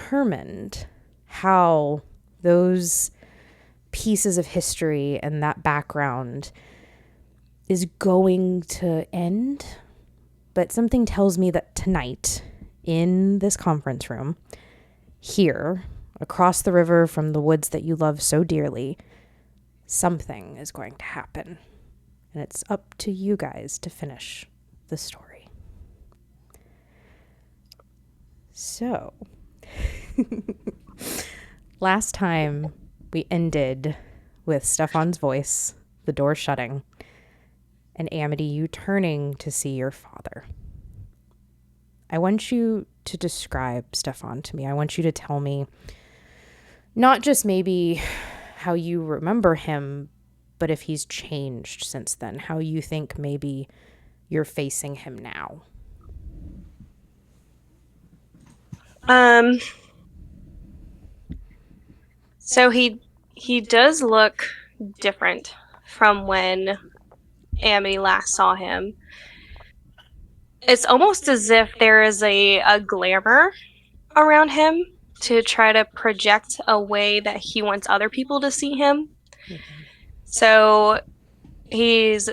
determined how those pieces of history and that background is going to end. But something tells me that tonight, in this conference room, here, across the river from the woods that you love so dearly, something is going to happen. And it's up to you guys to finish the story. So, last time we ended with Stefan's voice, the door shutting, and Amity, you turning to see your father. I want you to describe Stefan to me. I want you to tell me not just maybe how you remember him, but if he's changed since then, how you think maybe you're facing him now. So he does look different from when Amity last saw him. It's almost as if there is a glamour around him to try to project a way that he wants other people to see him. Mm-hmm. So he's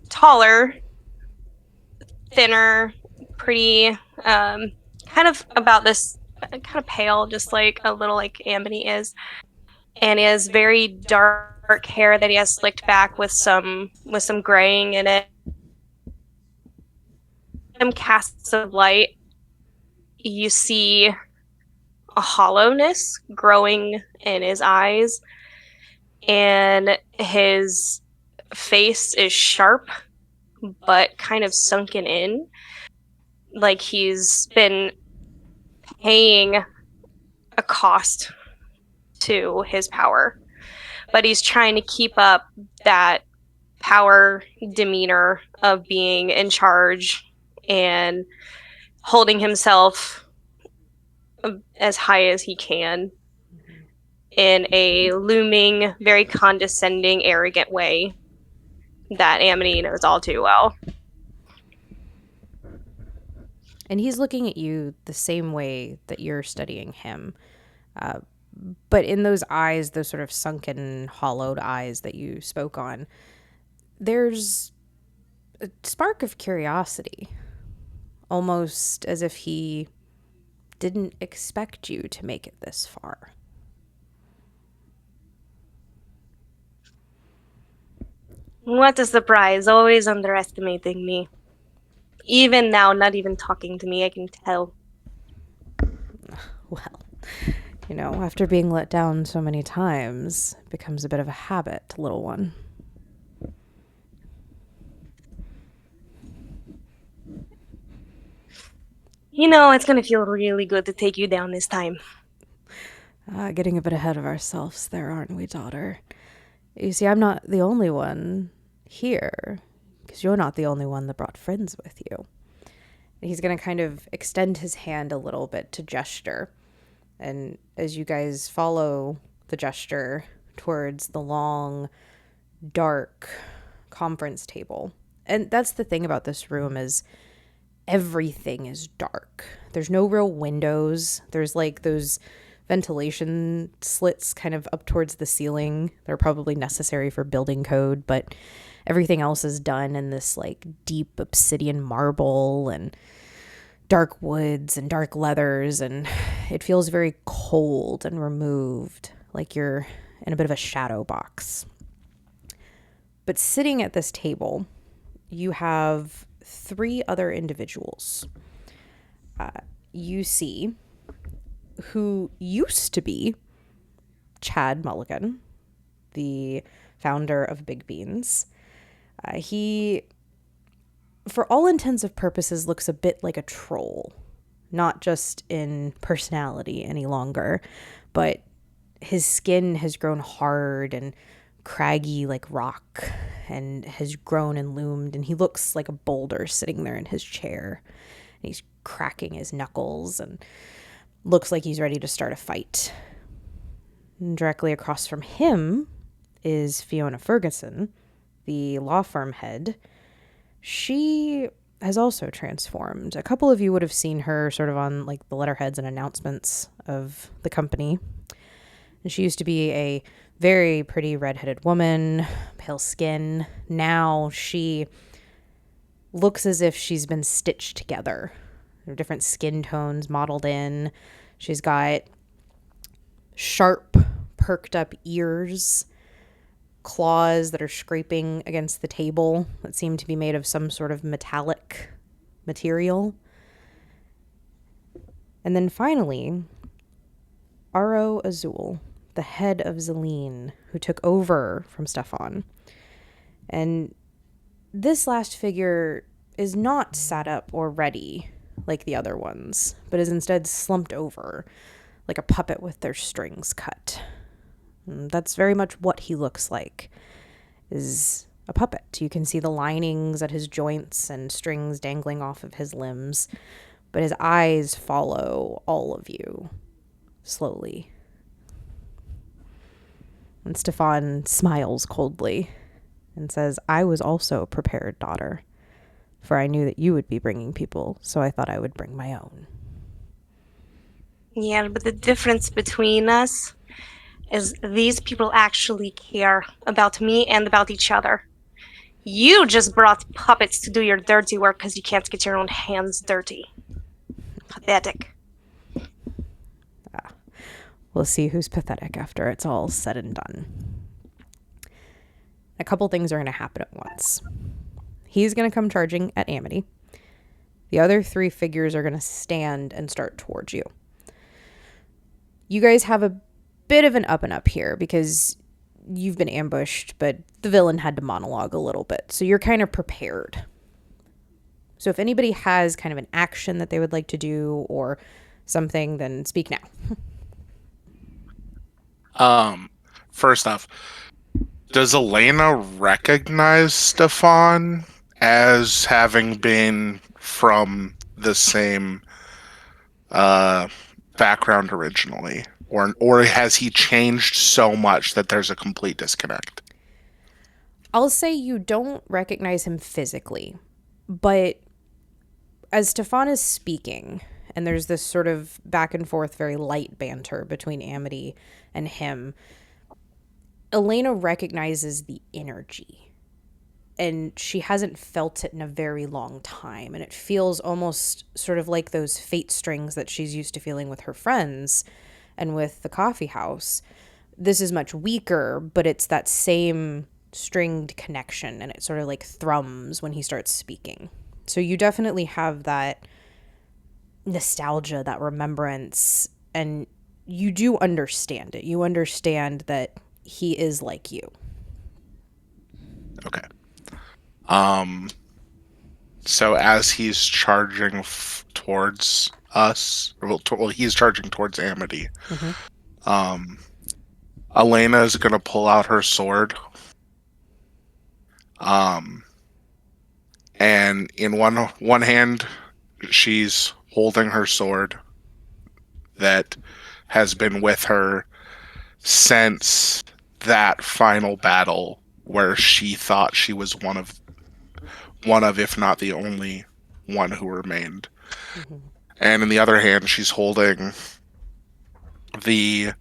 taller, thinner, pretty, kind of about this, kind of pale, just like a little like Amity is. And he has very dark hair that he has slicked back with some graying in it. Some casts of light, you see a hollowness growing in his eyes, and his face is sharp but kind of sunken in, like he's been paying a cost to his power, but he's trying to keep up that power demeanor of being in charge and holding himself as high as he can in a looming, very condescending, arrogant way that Amity knows all too well. And he's looking at you the same way that you're studying him. But in those eyes, those sort of sunken, hollowed eyes that you spoke on, there's a spark of curiosity, almost as if he didn't expect you to make it this far. What a surprise, always underestimating me. Even now, not even talking to me, I can tell. Well, you know, after being let down so many times, it becomes a bit of a habit, little one. You know, it's gonna feel really good to take you down this time. Getting a bit ahead of ourselves there, aren't we, daughter? You see, I'm not the only one here, because you're not the only one that brought friends with you. And he's going to kind of extend his hand a little bit to gesture. And as you guys follow the gesture towards the long, dark conference table. And that's the thing about this room is everything is dark. There's no real windows. There's like those ventilation slits kind of up towards the ceiling. They're probably necessary for building code, but everything else is done in this like deep obsidian marble and dark woods and dark leathers, and it feels very cold and removed, like you're in a bit of a shadow box. But sitting at this table, you have 3 other individuals. You see who used to be Chad Mulligan, the founder of Big Beans. He, for all intents and purposes, looks a bit like a troll, not just in personality any longer, but his skin has grown hard and craggy like rock and has grown and loomed, and he looks like a boulder sitting there in his chair. And he's cracking his knuckles and looks like he's ready to start a fight. And directly across from him is Fiona Ferguson, the law firm head. She has also transformed. A couple of you would have seen her sort of on like the letterheads and announcements of the company. And she used to be a very pretty redheaded woman, pale skin. Now she looks as if she's been stitched together. There are different skin tones modeled in. She's got sharp, perked up ears, claws that are scraping against the table that seem to be made of some sort of metallic material. And then finally, Aro Azul, the head of Zelene, who took over from Stefan. And this last figure is not sat up or ready like the other ones, but is instead slumped over like a puppet with their strings cut. And that's very much what he looks like, is a puppet. You can see the linings at his joints and strings dangling off of his limbs, but his eyes follow all of you slowly. And Stefan smiles coldly and says, "I was also prepared, daughter, for I knew that you would be bringing people, so I thought I would bring my own." Yeah, but the difference between us is these people actually care about me and about each other. You just brought puppets to do your dirty work because you can't get your own hands dirty. Pathetic. We'll see who's pathetic after it's all said and done. A couple things are going to happen at once. He's going to come charging at Amity. The other three figures are going to stand and start towards you. You guys have a bit of an up and up here because you've been ambushed, but the villain had to monologue a little bit. So you're kind of prepared. So if anybody has kind of an action that they would like to do or something, then speak now. First off, does Elena recognize Stefan as having been from the same background originally? Or has he changed so much that there's a complete disconnect? I'll say you don't recognize him physically, but as Stefan is speaking, and there's this sort of back and forth, very light banter between Amity and him, Elena recognizes the energy. And she hasn't felt it in a very long time. And it feels almost sort of like those fate strings that she's used to feeling with her friends and with the coffee house. This is much weaker, but it's that same stringed connection, and it sort of like thrums when he starts speaking. So you definitely have that nostalgia, that remembrance, and you do understand it. You understand that he is like you. Okay. So as he's charging towards us, well, he's charging towards Amity. Mm-hmm. Elena is gonna pull out her sword. And in one hand, she's holding her sword that has been with her since that final battle where she thought she was one of, if not the only one who remained. Mm-hmm. And in the other hand, she's holding the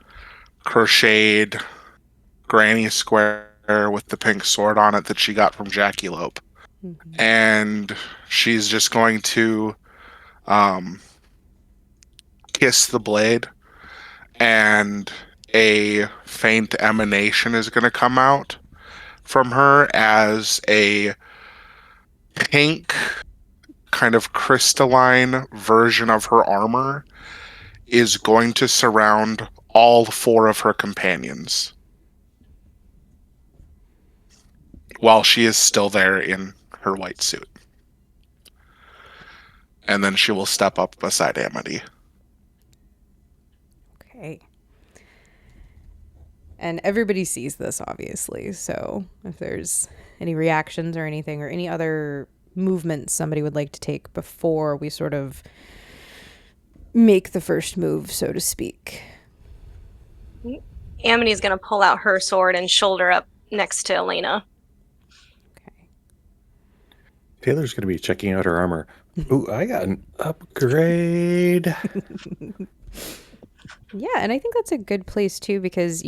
crocheted granny square with the pink sword on it that she got from Jackie Lope. Mm-hmm. And she's just going to kiss the blade, and a faint emanation is going to come out from her as a pink, kind of crystalline version of her armor is going to surround all four of her companions while she is still there in her white suit. And then she will step up beside Amity. Okay. And everybody sees this, obviously. So if there's any reactions or anything or any other movements somebody would like to take before we sort of make the first move, so to speak. Amity's gonna pull out her sword and shoulder up next to Elena. Okay. Taylor's going to be checking out her armor. Ooh, I got an upgrade. Yeah, and I think that's a good place too because,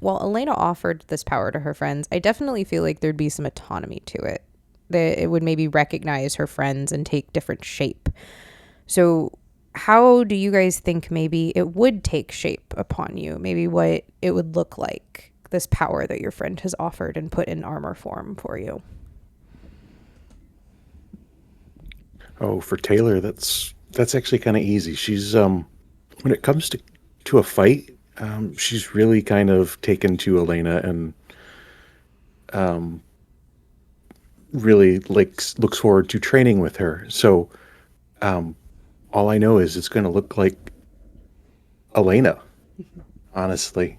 while Elena offered this power to her friends, I definitely feel like there'd be some autonomy to it. That it would maybe recognize her friends and take different shape. So, how do you guys think maybe it would take shape upon you? Maybe what it would look like, this power that your friend has offered and put in armor form for you? Oh, for Taylor, that's actually kind of easy. She's when it comes to a fight, she's really kind of taken to Elena and really looks forward to training with her. So all I know is it's going to look like Elena. Honestly,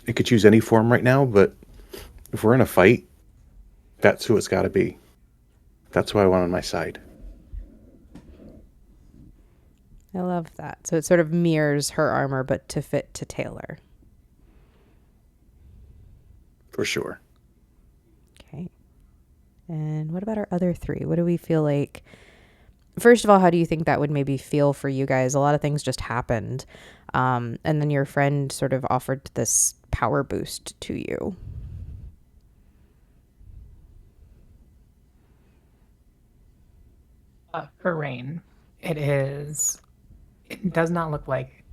it could choose any form right now, but if we're in a fight, that's who it's got to be. That's who I want on my side. I love that. So it sort of mirrors her armor, but to fit to Taylor. For sure. Okay. And what about our other three? What do we feel like? First of all, how do you think that would maybe feel for you guys? A lot of things just happened. And then your friend sort of offered this power boost to you. For Rain, it does not look like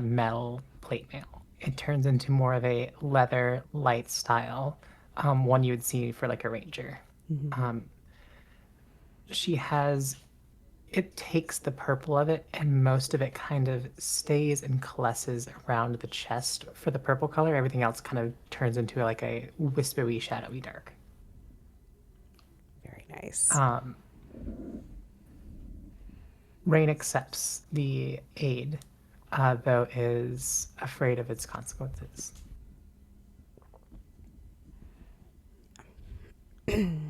metal plate mail. It turns into more of a leather light style, one you would see for like a ranger. Um, she has it takes the purple of it and most of it kind of stays and coalesces around the chest for the purple color. Everything else kind of turns into like a whispery, shadowy dark. Very nice. Rain accepts the aid, though is afraid of its consequences. Do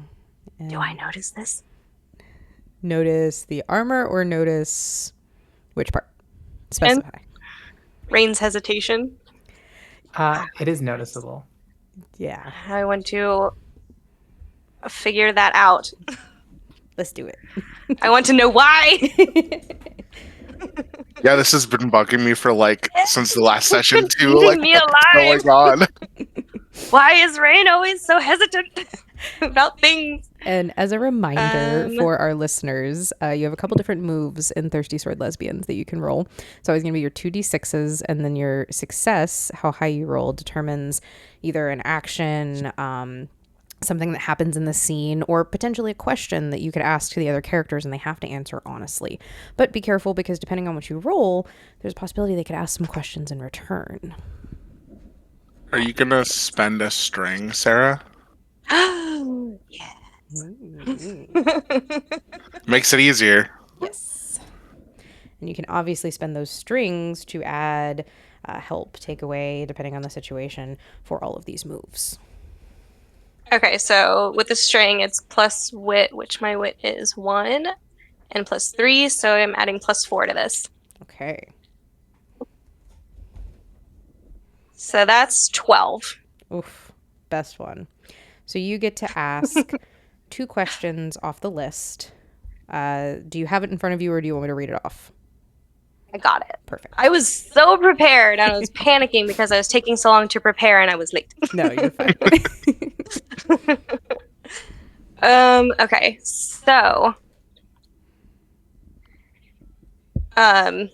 I notice this? Notice the armor or notice which part? Specify. Rain's hesitation. It is noticeable. Yeah. I want to figure that out. Let's do it. I want to know why. Yeah, this has been bugging me for since the last session too. Eating me alive. What's going on? Why is Rain always so hesitant about things? And as a reminder for our listeners, you have a couple different moves in Thirsty Sword Lesbians that you can roll. So it's going to be your 2d6s, and then your success, how high you roll, determines either an action, something that happens in the scene, or potentially a question that you could ask to the other characters and they have to answer honestly. But be careful because depending on what you roll, there's a possibility they could ask some questions in return. Are you gonna spend a string, Sarah? Yeah. Makes it easier. Yes. And you can obviously spend those strings to add help, take away, depending on the situation, for all of these moves. Okay, so with the string, it's plus wit, which my wit is 1, and plus 3, so I'm adding plus 4 to this. Okay. So that's 12. Oof. Best one. So you get to ask 2 questions off the list. Do you have it in front of you or do you want me to read it off? I got it. Perfect. I was so prepared. I was panicking because I was taking so long to prepare and I was late. No, you're fine. Okay, so I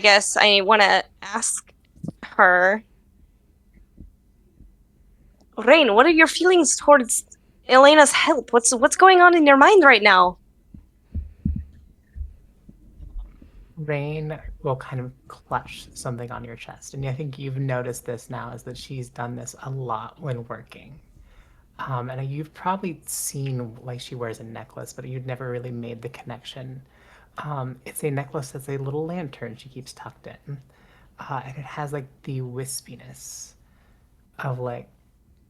guess I want to ask her, Rain, what are your feelings towards Elena's help? What's going on in your mind right now? Rain will kind of clutch something on your chest, and I think you've noticed this now, is that she's done this a lot when working. And you've probably seen like she wears a necklace, but you'd never really made the connection. It's a necklace that's a little lantern she keeps tucked in, and it has like the wispiness of like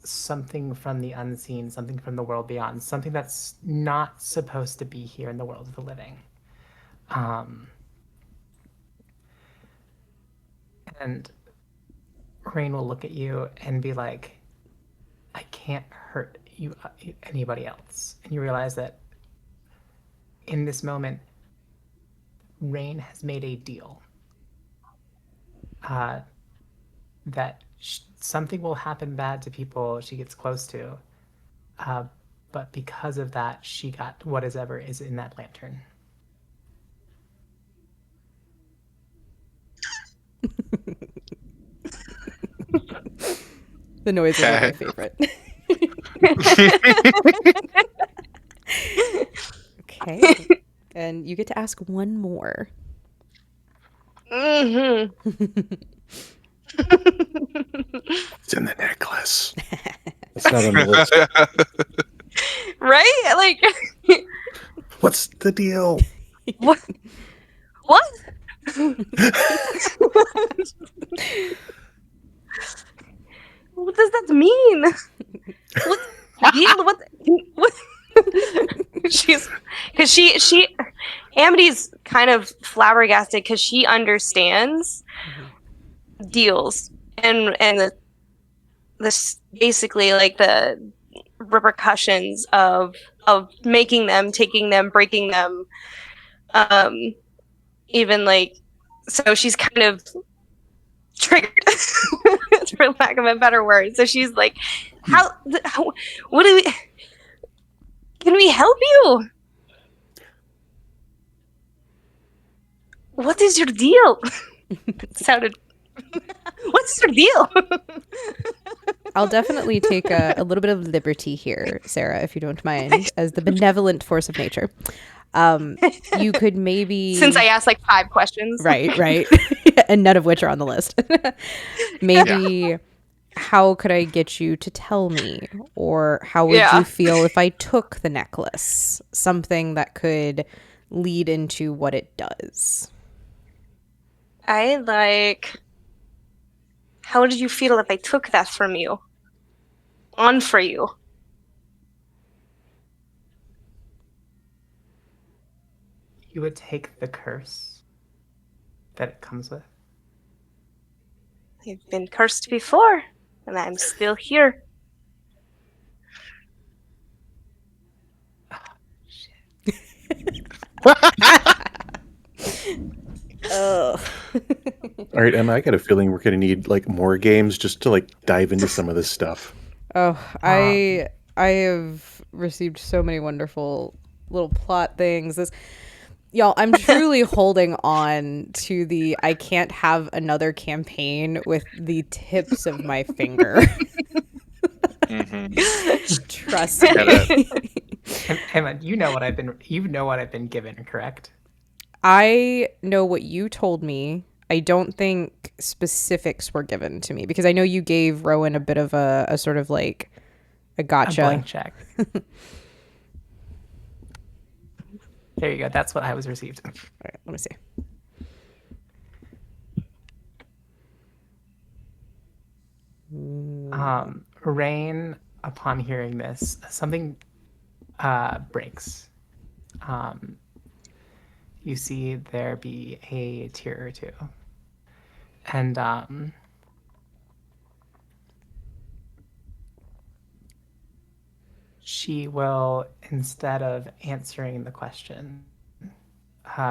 something from the unseen, something from the world beyond, something that's not supposed to be here in the world of the living. And Rain will look at you and be like, I can't hurt anybody else, and you realize that in this moment, Rain has made a deal. That something will happen bad to people she gets close to, but because of that, she got whatever is in that lantern. The noises are my favorite. Okay. And you get to ask one more. Mm-hmm. It's in the necklace. It's not on the list. Right? Like, What's the deal? what? What? What does that mean? What deal? What? Because Amity's kind of flabbergasted because she understands deals and this basically like the repercussions of making them, taking them, breaking them, even like, so she's kind of triggered for lack of a better word. So she's like, how what do we, can we help you? What is your deal? It sounded, what's your deal? I'll definitely take a little bit of liberty here, Sarah, if you don't mind, as the benevolent force of nature. You could maybe... Since I asked like 5 questions. Right. And none of which are on the list. Maybe, how could I get you to tell me? Or how would you feel if I took the necklace? Something that could lead into what it does. I like, how did you feel if I took that from you? On for you? You would take the curse that it comes with. I've been cursed before, and I'm still here. Ugh. All right, Emma, I got a feeling we're going to need like more games just to like dive into some of this stuff. Oh, I have received so many wonderful little plot things. Y'all, I'm truly holding on to the I can't have another campaign with the tips of my finger. Trust me. Emma, you know what I've been given, correct? I know what you told me. I don't think specifics were given to me because I know you gave Rowan a bit of a sort of like a gotcha. A blank check. There you go. That's what I was received. All right, let me see. Rain, upon hearing this, something breaks. You see there be a tear or two. And she will, instead of answering the question,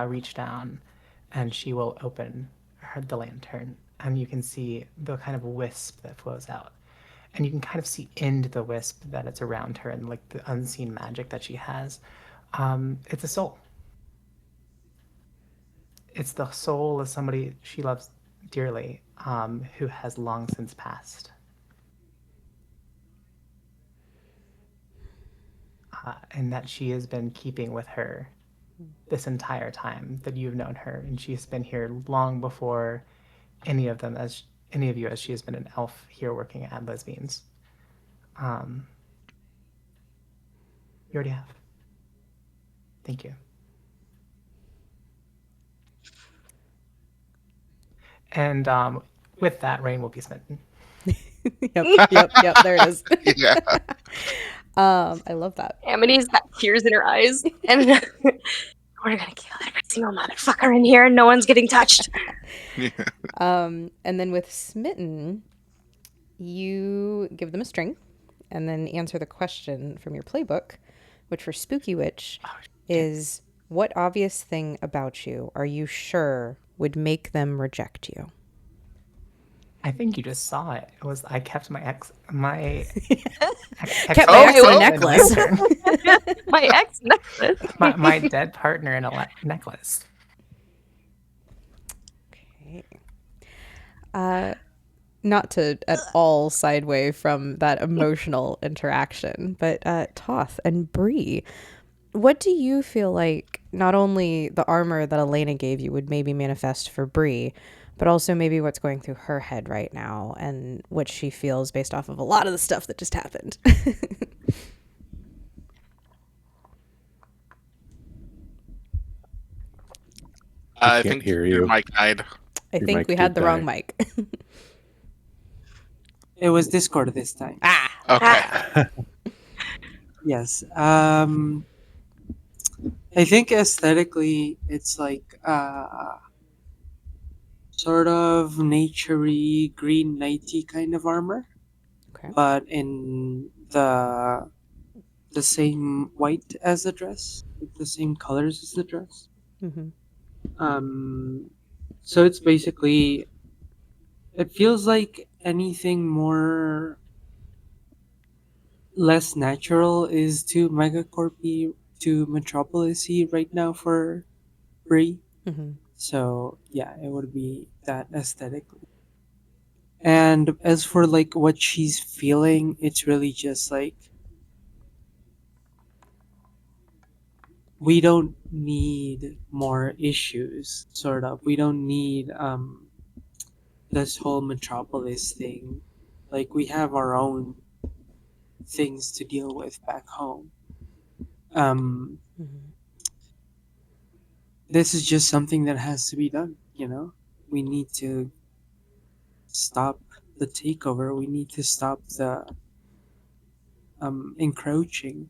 reach down and she will open the lantern, and you can see the kind of wisp that flows out. And you can kind of see into the wisp that it's around her and like the unseen magic that she has. It's a soul. It's the soul of somebody she loves dearly, who has long since passed. And that she has been keeping with her this entire time that you've known her, and she's been here long before any of you, as she has been an elf here working at Lesbians. You already have. Thank you. And with that, Rain will be smitten. Yep. There it is. Yeah. I love that. Amity's got tears in her eyes, and we're gonna kill every single motherfucker in here, and no one's getting touched. Yeah. And then with smitten, you give them a string, and then answer the question from your playbook, which for Spooky Witch is, what obvious thing about you are you sure would make them reject you? I think you just saw it. It was I kept my Kept my ex Oh, in a oh. necklace. My ex necklace. my dead partner in a necklace. Okay. Not to at all sideway from that emotional interaction, but Toth and Bree, what do you feel like not only the armor that Elena gave you would maybe manifest for Bree, but also maybe what's going through her head right now and what she feels based off of a lot of the stuff that just happened? I can't think hear your you. mic died. I Your think mic we had did the wrong die. mic. It was Discord this time. Okay. Yes. I think aesthetically it's like sort of naturey green nighty kind of armor, Okay. but in the same white as the dress, with the same colors as the dress. Mm-hmm. Um, so it's basically it feels like anything more less natural is too megacorpy to metropolisy right now for Brie. Mm-hmm. So yeah, it would be that aesthetically. And as for like what she's feeling, it's really just like we don't need more issues, sort of. We don't need this whole metropolis thing. Like we have our own things to deal with back home. Um, Mm-hmm. this is just something that has to be done, you know? We need to stop the takeover. We need to stop the encroaching.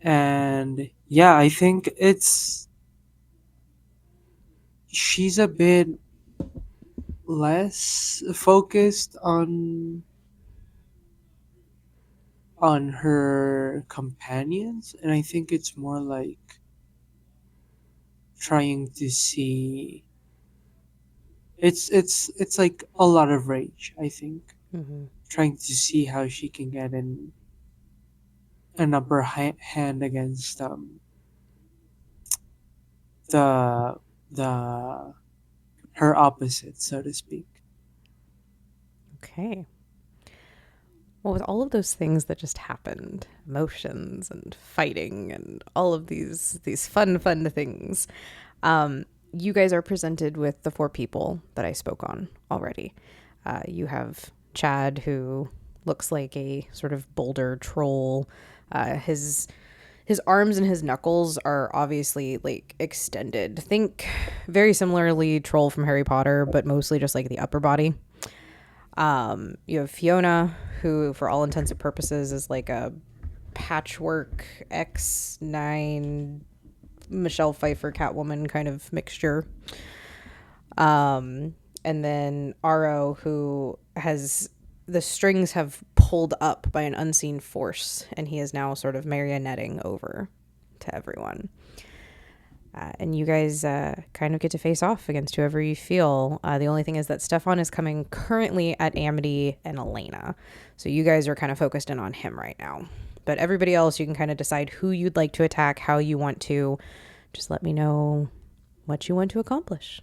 And yeah, I think she's a bit less focused on her companions, and I think it's more like trying to see it's like a lot of rage, I think, Mm-hmm. trying to see how she can get an upper hand against the the her opposite, so to speak. Okay. Well, with all of those things that just happened, emotions and fighting and all of these fun things, you guys are presented with the 4 people that I spoke on already. You have Chad, who looks like a sort of boulder troll. His arms and his knuckles are obviously like extended. Think very similarly Troll from Harry Potter, but mostly just like the upper body. You have Fiona, who for all intents and purposes is like a patchwork X9 Michelle Pfeiffer Catwoman kind of mixture. And then Aro, who has the strings have pulled up by an unseen force, and he is now sort of marionetting over to everyone. And you guys kind of get to face off against whoever you feel. The only thing is that Stefan is coming currently at Amity and Elena. So you guys are kind of focused in on him right now. But everybody else, you can kind of decide who you'd like to attack, how you want to. Just let me know what you want to accomplish.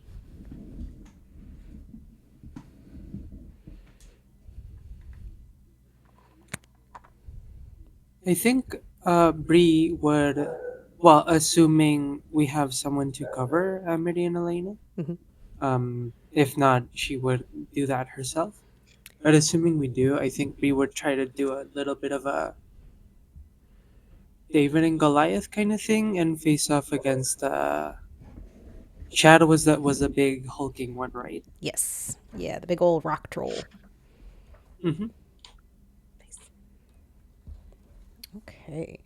I think Bree would, well, assuming we have someone to cover Amity and Elena. If not, she would do that herself. But assuming we do, I think Bree would try to do a little bit of a David and Goliath kind of thing and face off against Chad was a big hulking one, right? Yes. Yeah, the big old rock troll. Mm-hmm. Okay.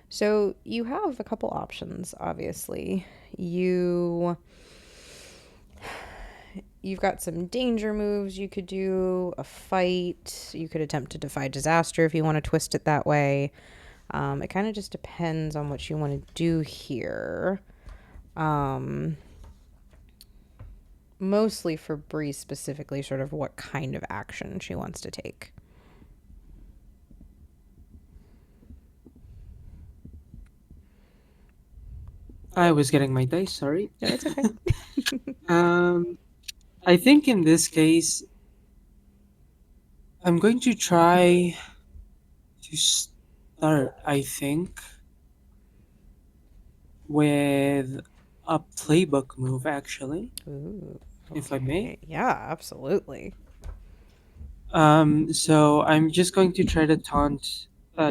So you have a couple options, obviously. you've got some danger moves you could do, a fight. You could attempt to defy disaster if you want to twist it that way. It kind of just depends on what you want to do here. Mostly for Bree specifically, sort of what kind of action she wants to take. I was getting my dice, sorry. No, it's okay. I think in this case, I'm going to try to start, I think, with a playbook move, actually, Ooh, if I may. okay. Yeah, absolutely. So I'm just going to try to taunt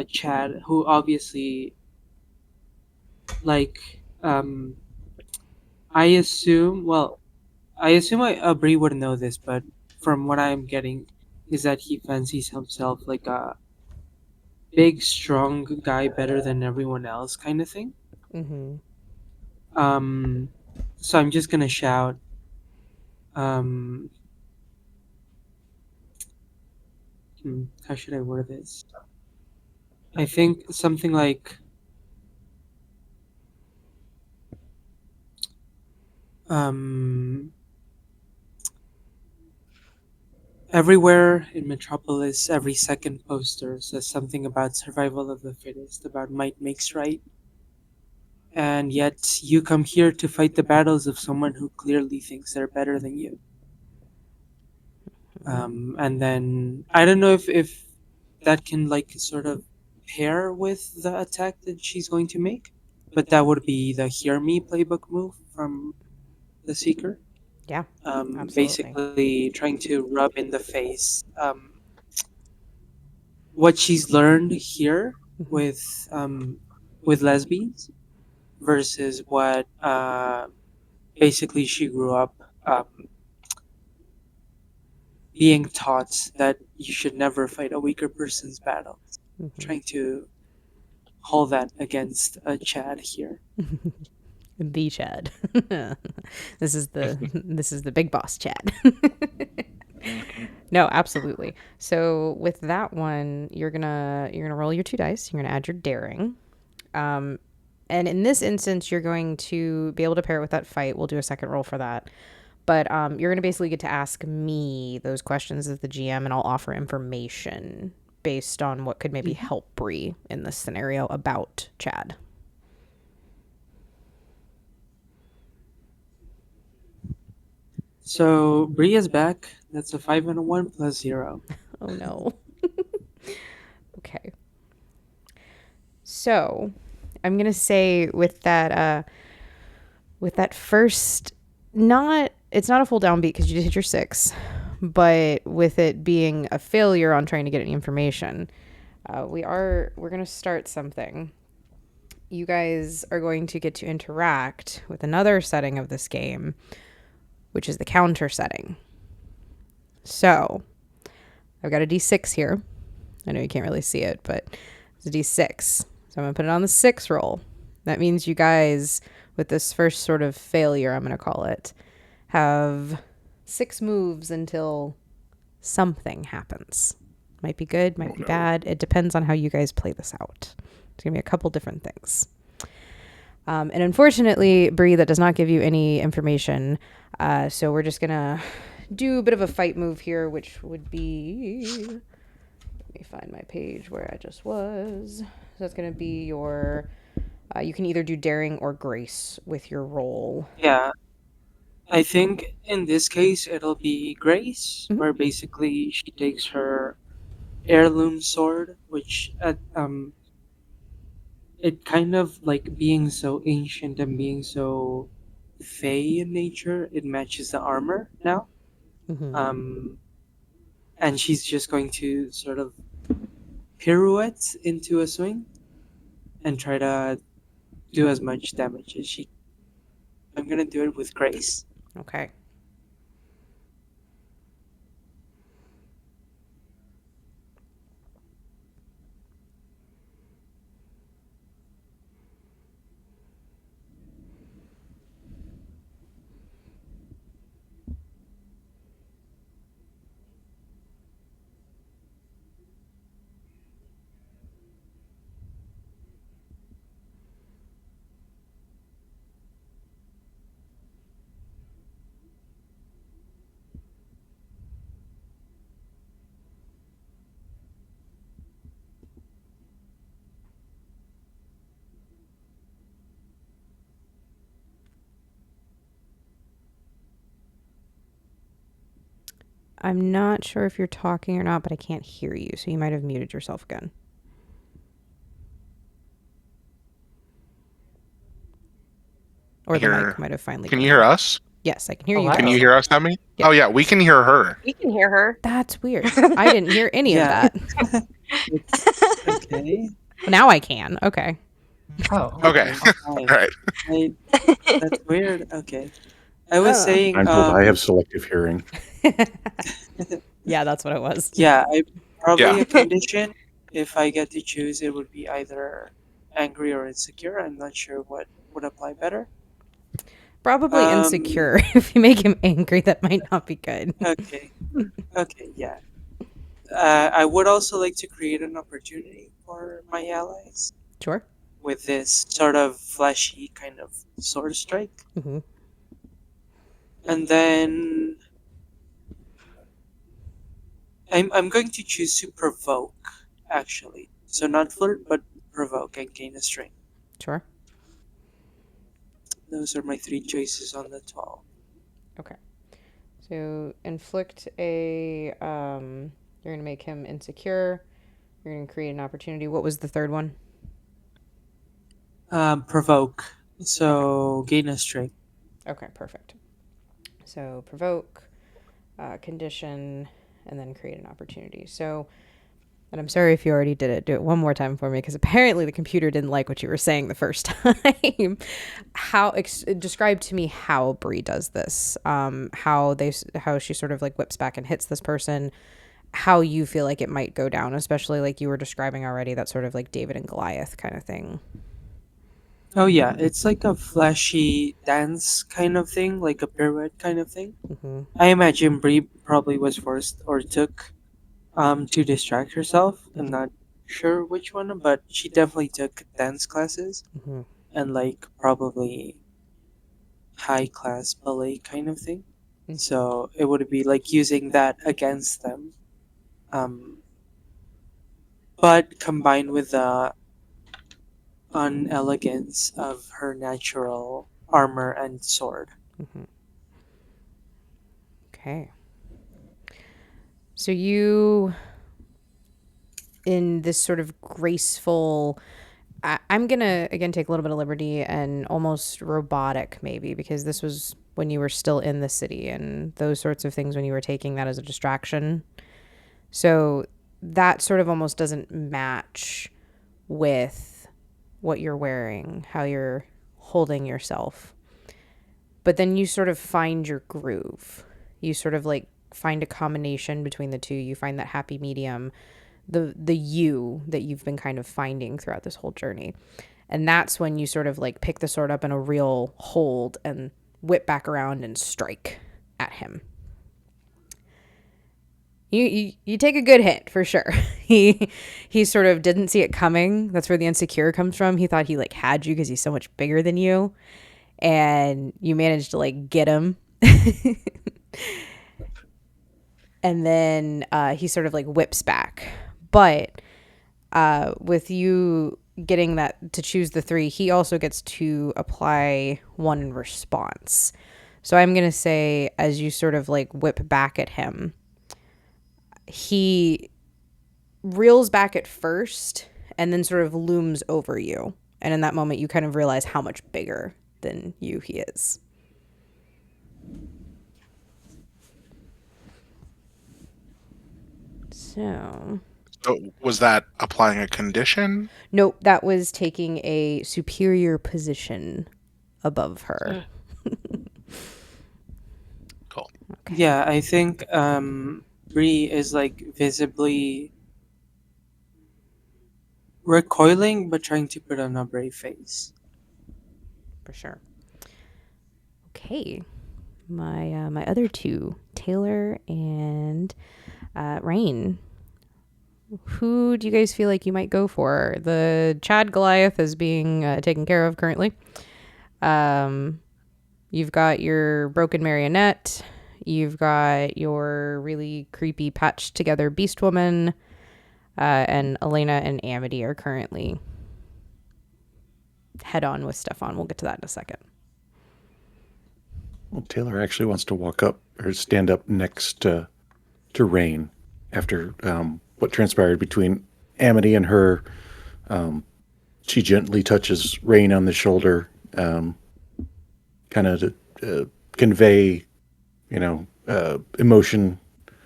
Chad, who obviously, like, I assume, well, Bree would know this, but from what I'm getting, is that he fancies himself like a big, strong guy, better than everyone else, kind of thing. Mm-hmm. Um, so I'm just gonna shout. Um, how should I word this? I think something like, um, everywhere in Metropolis, every second poster says something about survival of the fittest, about might makes right. And yet you come here to fight the battles of someone who clearly thinks they're better than you. And then I don't know if that can like sort of pair with the attack that she's going to make, but that would be the hear me playbook move from the Seeker. Yeah, absolutely. Basically trying to rub in the face what she's learned here with lesbians versus what basically she grew up being taught that you should never fight a weaker person's battle. Trying to hold that against a Chad here. The Chad. This is the big boss Chad. No, absolutely. So with that one, you're gonna roll your 2 dice. You're gonna add your daring. And in this instance, you're going to be able to pair it with that fight. We'll do a second roll for that. But you're going to basically get to ask me those questions as the GM, and I'll offer information based on what could maybe help Bree in this scenario about Chad. So Bree is back. That's a 5 and a 1 plus 0. Oh no. Okay. So I'm gonna say with that first, it's not a full downbeat because you just hit your 6, but with it being a failure on trying to get any information, we're gonna start something. You guys are going to get to interact with another setting of this game, which is the counter setting. So I've got a D6 here. I know you can't really see it, but it's a D6. So I'm going to put it on the 6 roll. That means you guys, with this first sort of failure, I'm going to call it, have 6 moves until something happens. Might be good, might be bad. It depends on how you guys play this out. It's going to be a couple different things. And unfortunately, Bree, that does not give you any information. So we're just going to do a bit of a fight move here, which would be... Let me find my page where I just was. So that's going to be your... you can either do daring or grace with your roll. Yeah. I think in this case it'll be Grace, where basically she takes her heirloom sword, which it kind of like being so ancient and being so fey in nature, it matches the armor now. Um, and she's just going to sort of pirouette into a swing and try to do as much damage as she. I'm gonna do it with Grace. Okay. I'm not sure if you're talking or not, but I can't hear you, so you might have muted yourself again. Or the mic might have finally Can gone you hear out. us? Yes, I can hear Oh, you. wow. Can you guys. hear us, Emmy? Yeah. Oh, yeah, we can hear her. We can hear her. That's weird. I didn't hear any of Yeah. that. It's okay. Now I can. Okay. Oh. Okay. Alright. All right. That's weird. Okay. I was Oh. saying, I'm told I have selective hearing. Yeah, that's what it was. yeah, probably Yeah. a condition. If I get to choose, it would be either angry or insecure. I'm not sure what would apply better. Probably insecure. If you make him angry, that might not be good. Okay. Okay, yeah. I would also like to create an opportunity for my allies Sure. with this sort of flashy kind of sword strike. Mm-hmm. And then I'm going to choose to provoke, actually. So not flirt, but provoke and gain a strength. Sure. Those are my 3 choices on the 12. Okay. So inflict a. You're gonna make him insecure. You're gonna create an opportunity. What was the third one? Provoke. So gain a strength. Okay, perfect. So provoke, condition, and then create an opportunity. So, and I'm sorry if you already did it. Do it one more time for me, because apparently the computer didn't like what you were saying the first time. Describe to me how Bree does this. How she sort of like whips back and hits this person. How you feel like it might go down, especially like you were describing already, that sort of like David and Goliath kind of thing. Oh yeah, it's like a flashy dance kind of thing, like a pirouette kind of thing. Mm-hmm. I imagine Brie probably was forced or took to distract herself. I'm not sure which one, but she definitely took dance classes Mm-hmm. and like probably high class ballet kind of thing. Mm-hmm. So it would be like using that against them. But combined with the unelegance of her natural armor and sword. Mm-hmm. Okay. So you, in this sort of graceful, I'm gonna again take a little bit of liberty and almost robotic maybe, because this was when you were still in the city and those sorts of things, when you were taking that as a distraction. So that sort of almost doesn't match with what you're wearing, how you're holding yourself. But then you sort of find your groove. You sort of like find a combination between the two. You find that happy medium, the you that you've been kind of finding throughout this whole journey. And that's when you sort of like pick the sword up in a real hold and whip back around and strike at him. You take a good hit for sure. He sort of didn't see it coming. That's where the insecure comes from. He thought he like had you because he's so much bigger than you, and you managed to like get him. And then he sort of like whips back. But with you getting that to choose the 3, he also gets to apply one in response. So I'm going to say, as you sort of like whip back at him, he reels back at first and then sort of looms over you. And in that moment, you kind of realize how much bigger than you he is. So Was that applying a condition? nope, that was taking a superior position above her. Cool. Okay. Yeah, I think Bree is like visibly recoiling but trying to put on a brave face. For sure. Okay. My other 2, Taylor and Rain. Who do you guys feel like you might go for? The Chad Goliath is being taken care of currently. You've got your broken marionette. You've got your really creepy patched together beast woman. And Elena and Amity are currently head on with Stefan. We'll get to that in a second. Well, Taylor actually wants to walk up or stand up next to to Rain after what transpired between Amity and her. She gently touches Rain on the shoulder, kind of to convey, emotion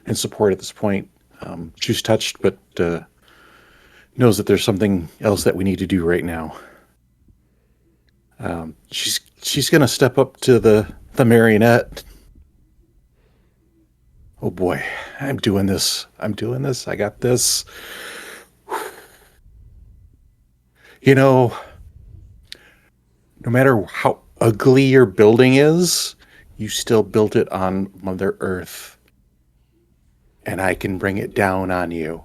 and support at this point. She's touched, but knows that there's something else that we need to do right now. She's gonna step up to the marionette. Oh boy, I'm doing this. I got this. No matter how ugly your building is, you still built it on Mother Earth. And I can bring it down on you.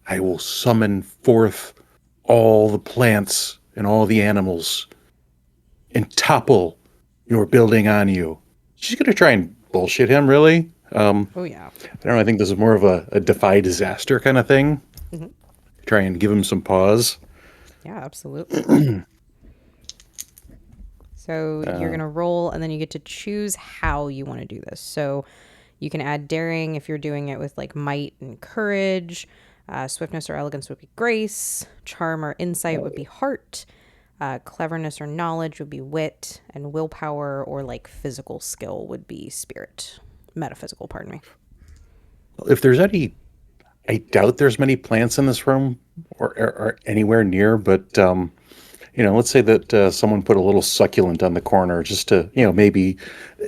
I will summon forth all the plants and all the animals and topple your building on you. She's going to try and bullshit him, really. Oh, yeah. I don't know. I think this is more of a defy disaster kind of thing. Mm-hmm. Try and give him some pause. Yeah, absolutely. So you're going to roll, and then you get to choose how you want to do this. So you can add daring if you're doing it with like might and courage. Swiftness or elegance would be grace. Charm or insight would be heart. Cleverness or knowledge would be wit. And willpower or like physical skill would be spirit. Metaphysical, pardon me. If there's any, I doubt there's many plants in this room or anywhere near, but let's say that someone put a little succulent on the corner just to, maybe,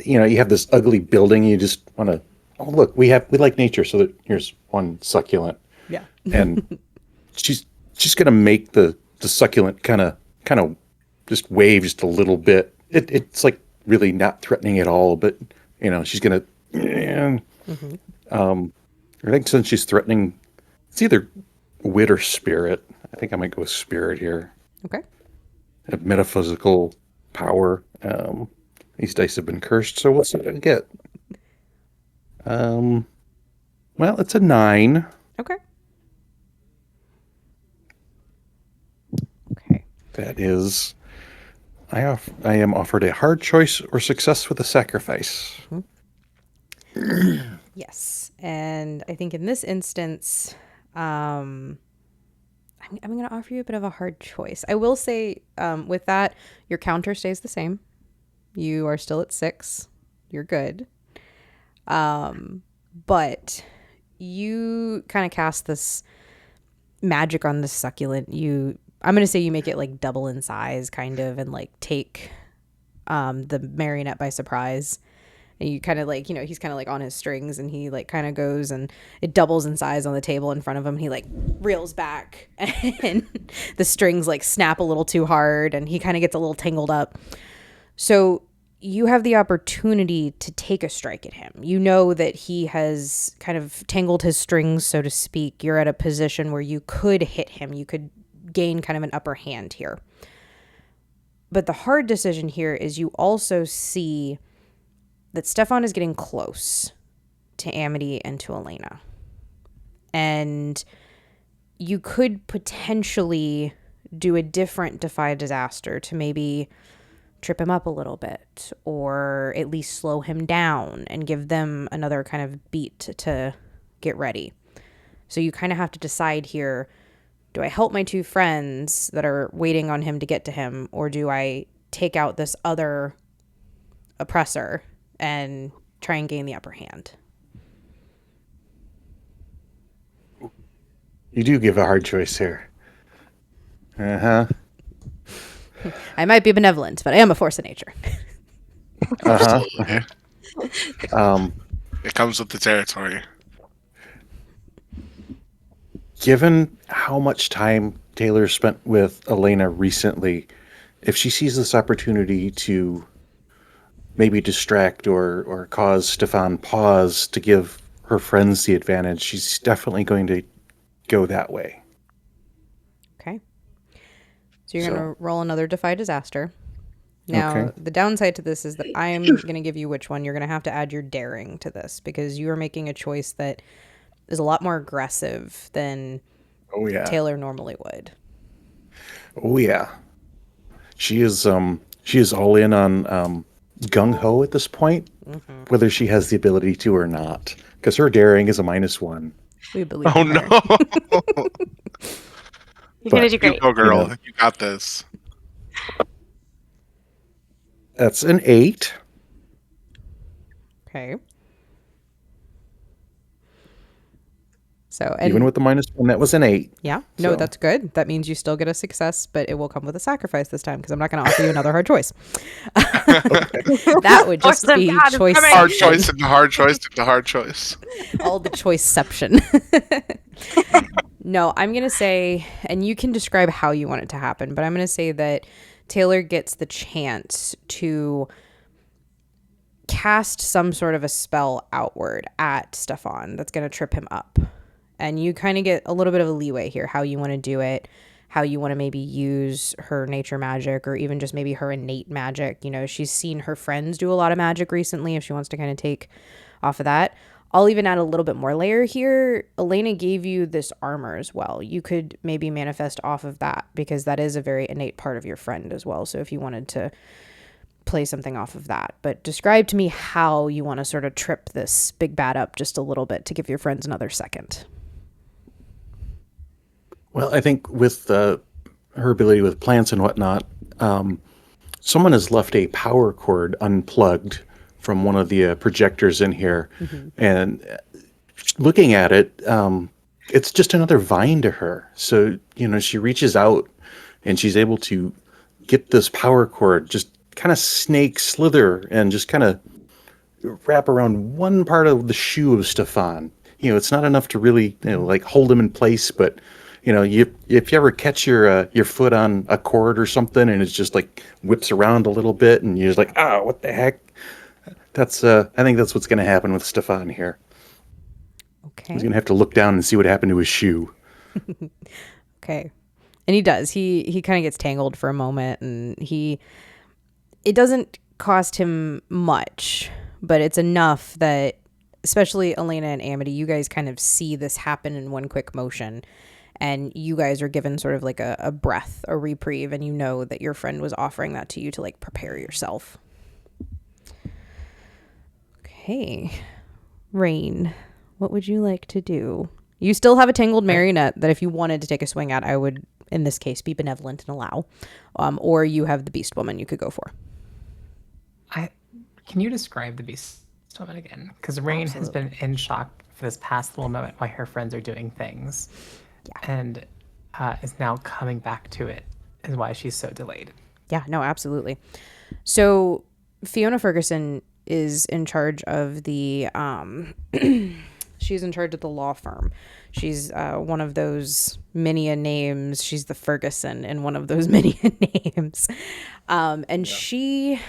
you have this ugly building. You just want to, oh, look, we like nature. So that here's one succulent. Yeah. And she's going to make the succulent kind of just wave just a little bit. It's like really not threatening at all, but she's going to, I think since she's threatening, it's either wit or spirit. I think I might go with spirit here. Okay. A metaphysical power. These dice have been cursed, so what's it gonna get? Well, it's a 9. Okay. Okay. That is, I am offered a hard choice or success with a sacrifice. Yes, and I think in this instance, I'm going to offer you a bit of a hard choice. I will say, with that, your counter stays the same. You are still at 6. You're good. But you kind of cast this magic on the succulent. I'm going to say you make it like double in size, kind of, and like take the marionette by surprise. And you kind of like, he's kind of like on his strings, and he like kind of goes, and it doubles in size on the table in front of him. And he like reels back, and the strings like snap a little too hard, and he kind of gets a little tangled up. So you have the opportunity to take a strike at him. You know that he has kind of tangled his strings, so to speak. You're at a position where you could hit him. You could gain kind of an upper hand here. But the hard decision here is you also see that Stefan is getting close to Amity and to Elena. And you could potentially do a different defy disaster to maybe trip him up a little bit, or at least slow him down and give them another kind of beat to get ready. So you kind of have to decide here, do I help my 2 friends that are waiting on him to get to him, or do I take out this other oppressor and try and gain the upper hand? You do give a hard choice here. Uh-huh. I might be benevolent, but I am a force of nature. Absolutely. It comes with the territory. Given how much time Taylor spent with Elena recently, if she sees this opportunity to maybe distract or cause Stefan pause to give her friends the advantage, she's definitely going to go that way. Okay. So you're going to roll another defy disaster. Now, the downside to this is that I'm going to give you which one. You're going to have to add your daring to this, because you are making a choice that is a lot more aggressive than Taylor normally would. Oh, yeah. She is all in on gung-ho at this point, whether she has the ability to or not. Because her daring is a -1. We believe Oh in her. no! You're gonna But, do You great. go, girl. know. You got this. That's an 8. Okay. So, and Even with the -1, that was an 8. yeah, no, So- that's good. That means you still get a success, but it will come with a sacrifice this time because I'm not going to offer you another hard choice. That would just Force of be God is choice. coming. Hard choice into hard choice into hard choice. All the choiceception. No, I'm going to say, and you can describe how you want it to happen, but I'm going to say that Taylor gets the chance to cast some sort of a spell outward at Stefan that's going to trip him up. And you kind of get a little bit of a leeway here, how you want to do it, how you want to maybe use her nature magic or even just maybe her innate magic. You know, she's seen her friends do a lot of magic recently if she wants to kind of take off of that. I'll even add a little bit more layer here. Elena gave you this armor as well. You could maybe manifest off of that because that is a very innate part of your friend as well. So if you wanted to play something off of that, but describe to me how you want to sort of trip this big bad up just a little bit to give your friends another second. Well, I think with her ability with plants and whatnot, someone has left a power cord unplugged from one of the projectors in here. And looking at it, it's just another vine to her. So, she reaches out and she's able to get this power cord, just kind of slither and just kind of wrap around one part of the shoe of Stefan. It's not enough to really, like hold him in place, but if you ever catch your foot on a cord or something and it's just like whips around a little bit and you're just like, oh, what the heck? That's I think that's what's going to happen with Stefan here. Okay. He's going to have to look down and see what happened to his shoe. Okay. And he does. He kind of gets tangled for a moment and it doesn't cost him much, but it's enough that especially Elena and Amity, you guys kind of see this happen in one quick motion. And you guys are given sort of like a breath, a reprieve, and you know that your friend was offering that to you to like prepare yourself. Okay. Rain, what would you like to do? You still have a tangled marionette that if you wanted to take a swing at, I would, in this case, be benevolent and allow. Or you have the beast woman you could go for. Can you describe the beast woman again? Because Rain has been in shock for this past little moment while her friends are doing things. Yeah. And is now coming back to it, is why she's so delayed. Yeah, no, absolutely. So Fiona Ferguson is in charge of the she's in charge of the law firm. She's one of those many names. She's the Ferguson in one of those many names. And she,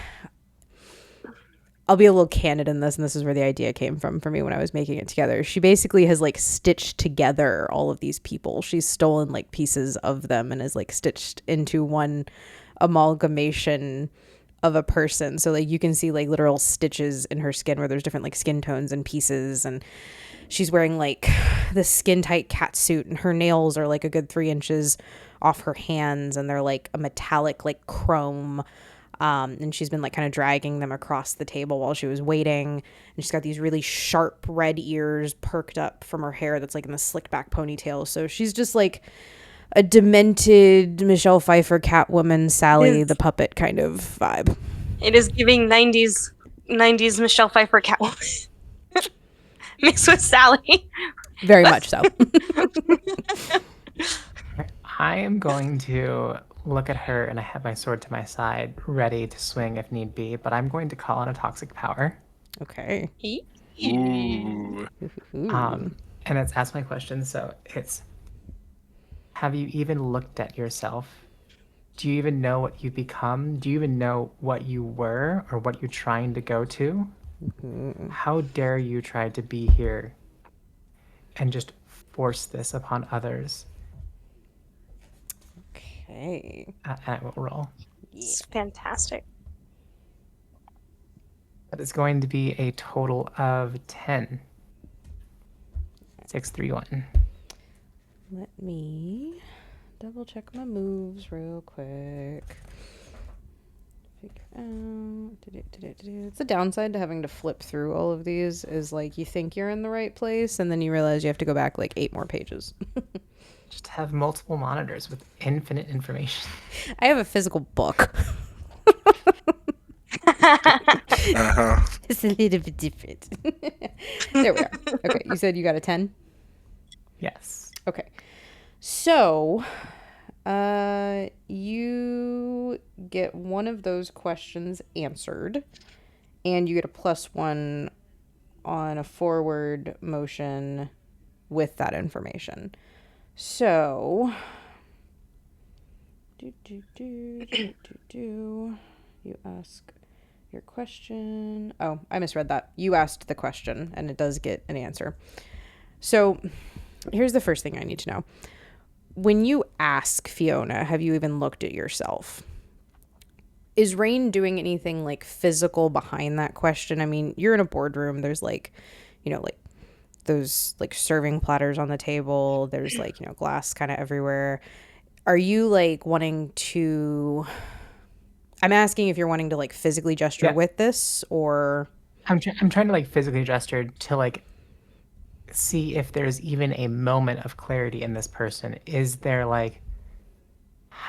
I'll be a little candid in this, and this is where the idea came from for me when I was making it together. She basically has like stitched together all of these people. She's stolen like pieces of them and is like stitched into one amalgamation of a person. So like you can see like literal stitches in her skin where there's different like skin tones and pieces, and she's wearing like this skin tight cat suit, and her nails are like a good 3 inches off her hands, and they're like a metallic like chrome. And she's been like kind of dragging them across the table while she was waiting. And she's got these really sharp red ears perked up from her hair that's like in the slicked back ponytail. So she's just like a demented Michelle Pfeiffer Catwoman, Sally the puppet kind of vibe. It is giving 90s Michelle Pfeiffer Catwoman mixed with Sally. Very much so. I am going to look at her, and I have my sword to my side, ready to swing if need be, but I'm going to call on a toxic power. Okay. Ooh. And it's ask my question, so it's, have you even looked at yourself? Do you even know what you've become? Do you even know what you were or what you're trying to go to? How dare you try to be here and just force this upon others? Okay. And I will roll. It's fantastic. That is going to be a total of 10. 6, 3, 1. Let me double check my moves real quick. figure out. It's the downside to having to flip through all of these is like you think you're in the right place and then you realize you have to go back like 8 more pages. Just have multiple monitors with infinite information. I have a physical book. Uh-huh. It's a little bit different. There we are. Okay, you said you got a 10? Yes. Okay. So, you get one of those questions answered, and you get a +1 on a forward motion with that information. So, you ask your question. Oh, I misread that. You asked the question, and it does get an answer. So, here's the first thing I need to know. When you ask Fiona, have you even looked at yourself? Is Rain doing anything like physical behind that question? I mean, you're in a boardroom. There's like, like those like serving platters on the table. There's like, glass kind of everywhere. Are you like wanting to... I'm asking if you're wanting to like physically gesture with this or... I'm trying to like physically gesture to like see if there's even a moment of clarity in this person. Is there like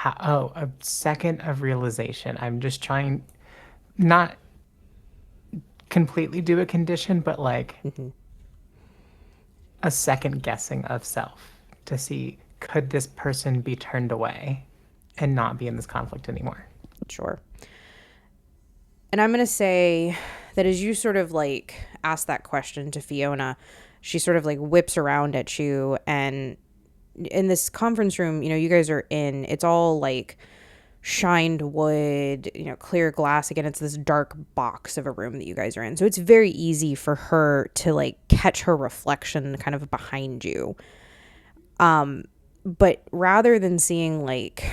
a second of realization? I'm just trying not completely do a condition, but like a second guessing of self to see, could this person be turned away and not be in this conflict anymore? Sure. And I'm going to say that as you sort of like ask that question to Fiona, she sort of like whips around at you, and in this conference room, you guys are in, it's all like shined wood, clear glass. Again, it's this dark box of a room that you guys are in. So it's very easy for her to like catch her reflection kind of behind you. But rather than seeing like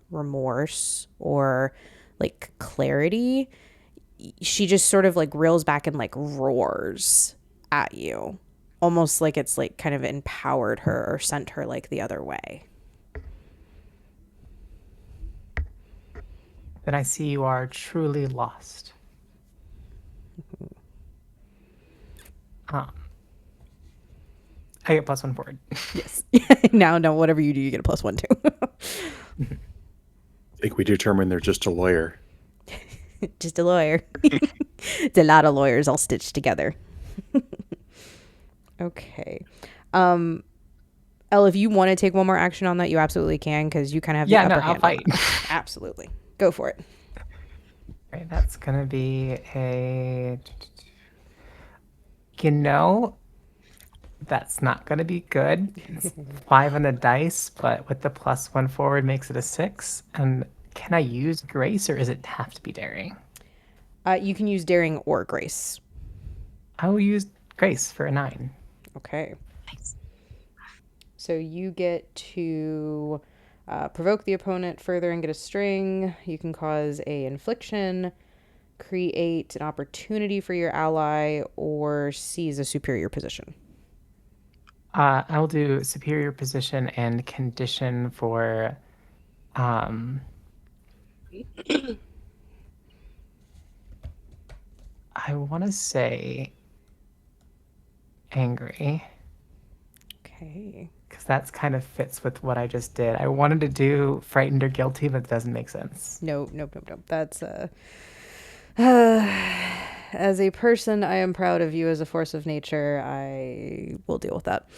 remorse or like clarity, she just sort of like reels back and like roars at you, almost like it's like kind of empowered her or sent her like the other way. Then I see you are truly lost. I get +1 forward. Yes. Now, whatever you do, you get a +1 too. I think we determined they're just a lawyer. Just a lawyer. It's a lot of lawyers all stitched together. Okay. Elle, if you want to take one more action on that, you absolutely can, because you kind of have the upper hand. I'll fight. Absolutely. Go for it. Right, that's gonna be a... that's not gonna be good. It's 5 on the dice, but with the +1 forward makes it a 6. And can I use grace, or does it have to be daring? You can use daring or grace. I will use grace for a 9. Okay. Thanks. So you get to provoke the opponent further and get a string. You can cause a infliction, create an opportunity for your ally, or seize a superior position. I will do superior position and condition for I want to say angry. Okay. Because that's kind of fits with what I just did. I wanted to do frightened or guilty, but it doesn't make sense. Nope. That's as a person, I am proud of you as a force of nature. I will deal with that.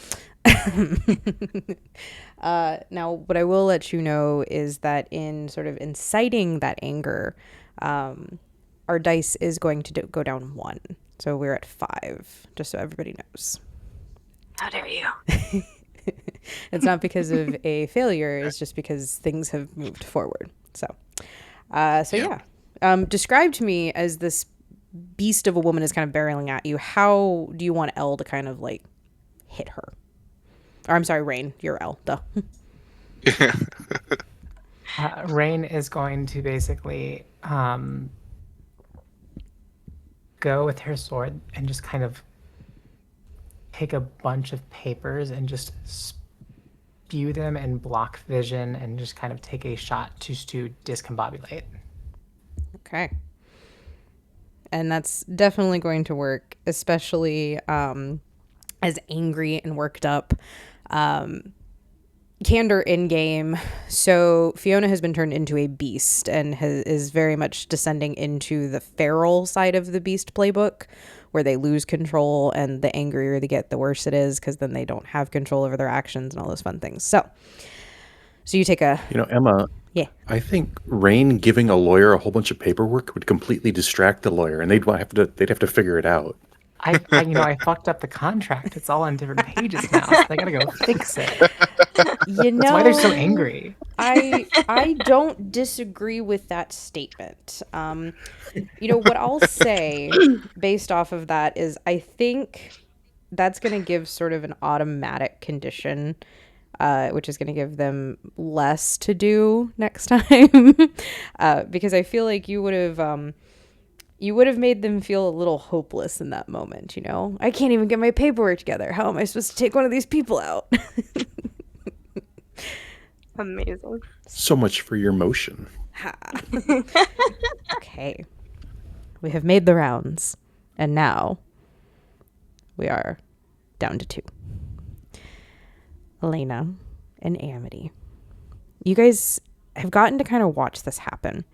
Now, what I will let you know is that in sort of inciting that anger, our dice is going to go down 1. So we're at 5, just so everybody knows. How dare you? It's not because of a failure. It's just because things have moved forward. So yeah. Describe to me, as this beast of a woman is kind of barreling at you, how do you want Elle to kind of like hit her? Or I'm sorry, Rain, you're Elle. Duh. Rain is going to basically go with her sword and just kind of take a bunch of papers and just spew them and block vision and just kind of take a shot just to discombobulate. Okay. And that's definitely going to work, especially as angry and worked up. Candor in game. So Fiona has been turned into a beast and is very much descending into the feral side of the beast playbook, where they lose control, and the angrier they get, the worse it is, because then they don't have control over their actions and all those fun things. So you take a Emma, yeah. I think Rain giving a lawyer a whole bunch of paperwork would completely distract the lawyer, and they'd have to figure it out. I fucked up the contract. It's all on different pages now, so I gotta go fix it. That's why they're so angry. I don't disagree with that statement. What I'll say based off of that is I think that's going to give sort of an automatic condition, which is going to give them less to do next time. Because I feel like you would have made them feel a little hopeless in that moment. I can't even get my paperwork together. How am I supposed to take one of these people out? Amazing. So much for your motion. Okay. We have made the rounds, and now we are down to 2. Elena and Amity. You guys have gotten to kind of watch this happen.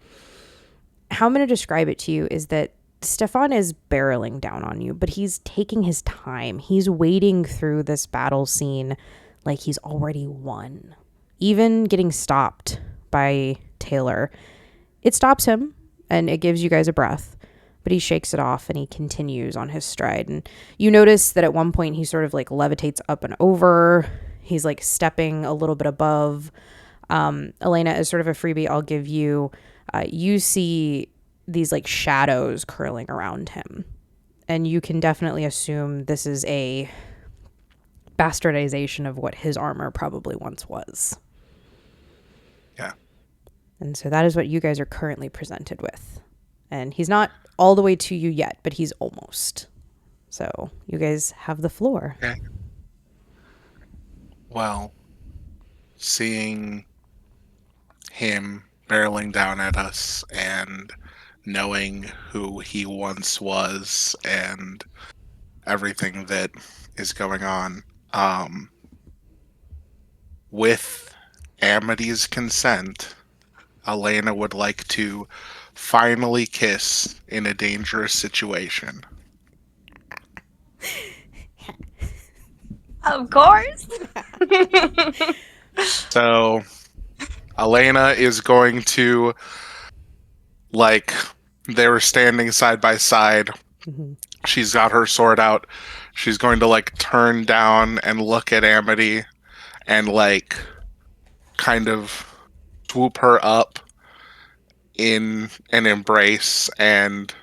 How I'm going to describe it to you is that Stefan is barreling down on you, but he's taking his time. He's wading through this battle scene like he's already won. Even getting stopped by Taylor, it stops him and it gives you guys a breath, but he shakes it off and he continues on his stride. And you notice that at one point he sort of like levitates up and over. He's like stepping a little bit above. Elena, as sort of a freebie, I'll give you, you see these like shadows curling around him. And you can definitely assume this is a bastardization of what his armor probably once was. Yeah. And so that is what you guys are currently presented with. And he's not all the way to you yet, but he's almost. So you guys have the floor. Okay. Well, seeing him barreling down at us and knowing who he once was and everything that is going on, with Amity's consent, Elena would like to finally kiss in a dangerous situation. Of course. So Elena is going to, like, they were standing side by side. Mm-hmm. She's got her sword out. She's going to, like, turn down and look at Amity and, like, kind of swoop her up in an embrace and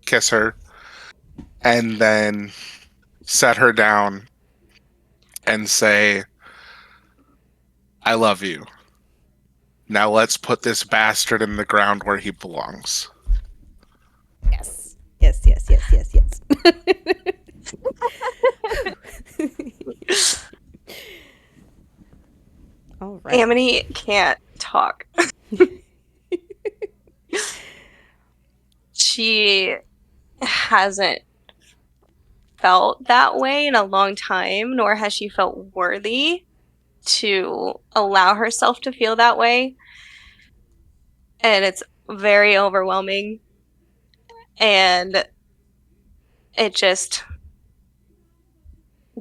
kiss her, and then set her down and say, I love you. Now let's put this bastard in the ground where he belongs. Yes. Yes, yes, yes, yes, yes. All right. Amity can't talk. She hasn't felt that way in a long time, nor has she felt worthy to allow herself to feel that way. And it's very overwhelming. And it just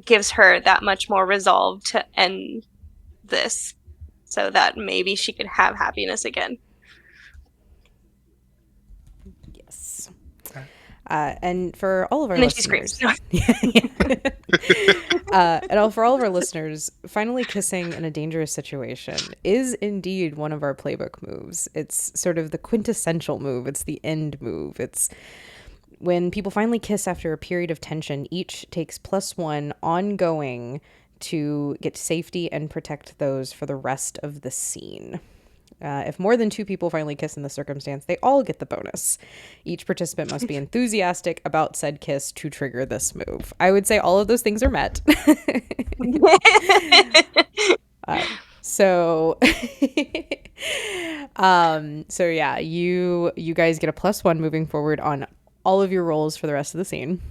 gives her that much more resolve to end this so that maybe she could have happiness again. Yes. And for all of our And then listeners, she screams. for all of our listeners, finally kissing in a dangerous situation is indeed one of our playbook moves. It's sort of the quintessential move. It's the end move. It's when people finally kiss after a period of tension, each takes +1 ongoing to get safety and protect those for the rest of the scene. If more than 2 people finally kiss in the circumstance, they all get the bonus. Each participant must be enthusiastic about said kiss to trigger this move. I would say all of those things are met. So So yeah, you guys get a +1 moving forward on all of your rolls for the rest of the scene.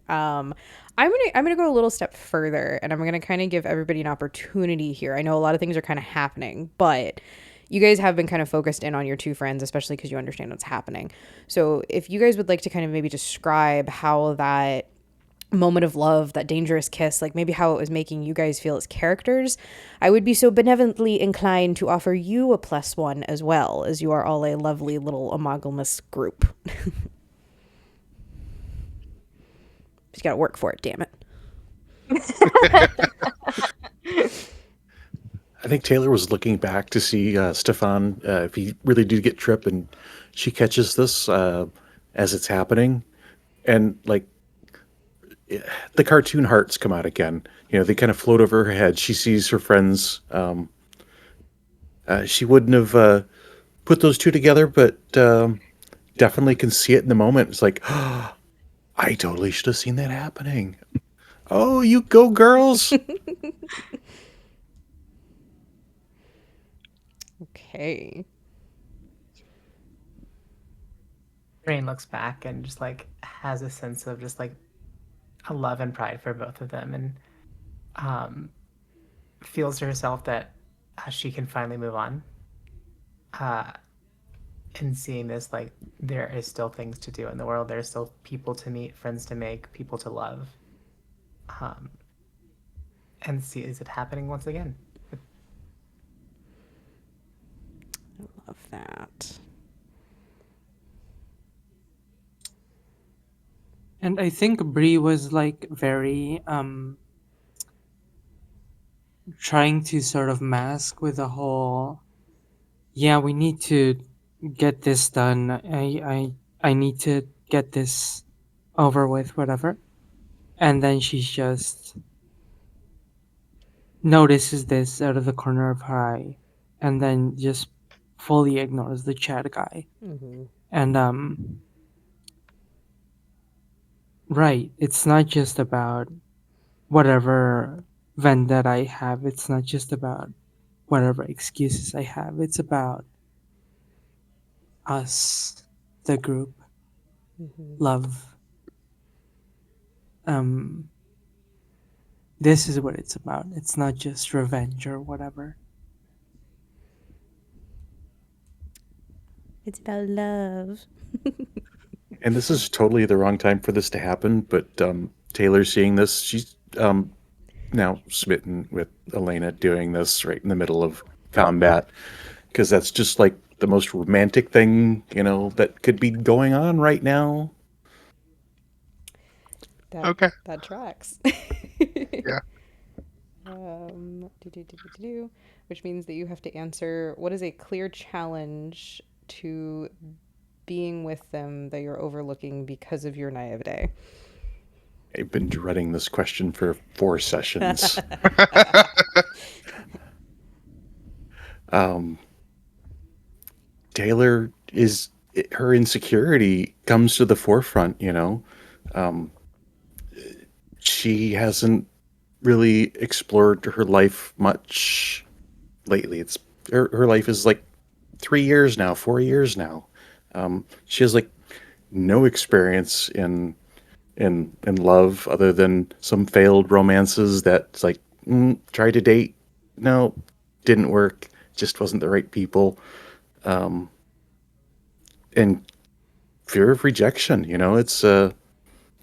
I'm gonna go a little step further, and I'm gonna kind of give everybody an opportunity here. I know a lot of things are kind of happening, but you guys have been kind of focused in on your two friends, especially because you understand what's happening. So if you guys would like to kind of maybe describe how that moment of love, that dangerous kiss, like maybe how it was making you guys feel as characters, I would be so benevolently inclined to offer you a +1 as well, as you are all a lovely little amalgamous group. Just gotta work for it, damn it. I think Taylor was looking back to see Stefan if he really did get tripped, and she catches this as it's happening, and like the cartoon hearts come out again. You know, they kind of float over her head. She sees her friends. She wouldn't have put those two together, but definitely can see it in the moment. It's like, oh, I totally should have seen that happening. Oh, you go, girls! Okay. Rain looks back and just like has a sense of just like a love and pride for both of them, and feels to herself that she can finally move on. And seeing this, like there is still things to do in the world. There's still people to meet, friends to make, people to love, and see is it happening once again. Love that. And I think Bree was like very trying to sort of mask with the whole, yeah, we need to get this done. I need to get this over with, whatever. And then she just notices this out of the corner of her eye, and then just fully ignores the chat guy. And right, it's not just about whatever vendetta I have. It's not just about whatever excuses I have. It's about us, the group, love. This is what it's about. It's not just revenge or whatever. It's about love. And this is totally the wrong time for this to happen, but Taylor seeing this, she's now smitten with Elena doing this right in the middle of combat, because that's just like the most romantic thing, you know, that could be going on right now. Okay. That tracks. Yeah. Which means that you have to answer what is a clear challenge to being with them that you're overlooking because of your naivete. I've been dreading this question for 4 sessions. Taylor is, her insecurity comes to the forefront, you know. She hasn't really explored her life much lately. It's her life is like 3 years now, 4 years now. She has like no experience in love other than some failed romances that's like tried to date, no, didn't work, just wasn't the right people, and fear of rejection. You know, it's you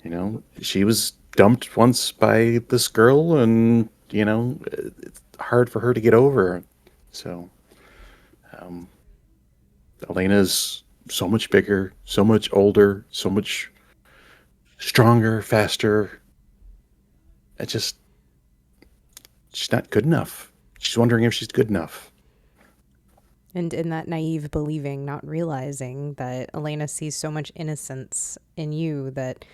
know, she was dumped once by this girl, and you know, it's hard for her to get over. So Elena's so much bigger, so much older, so much stronger, faster. It just, she's not good enough. She's wondering if she's good enough. And in that naive believing, not realizing that Elena sees so much innocence in you that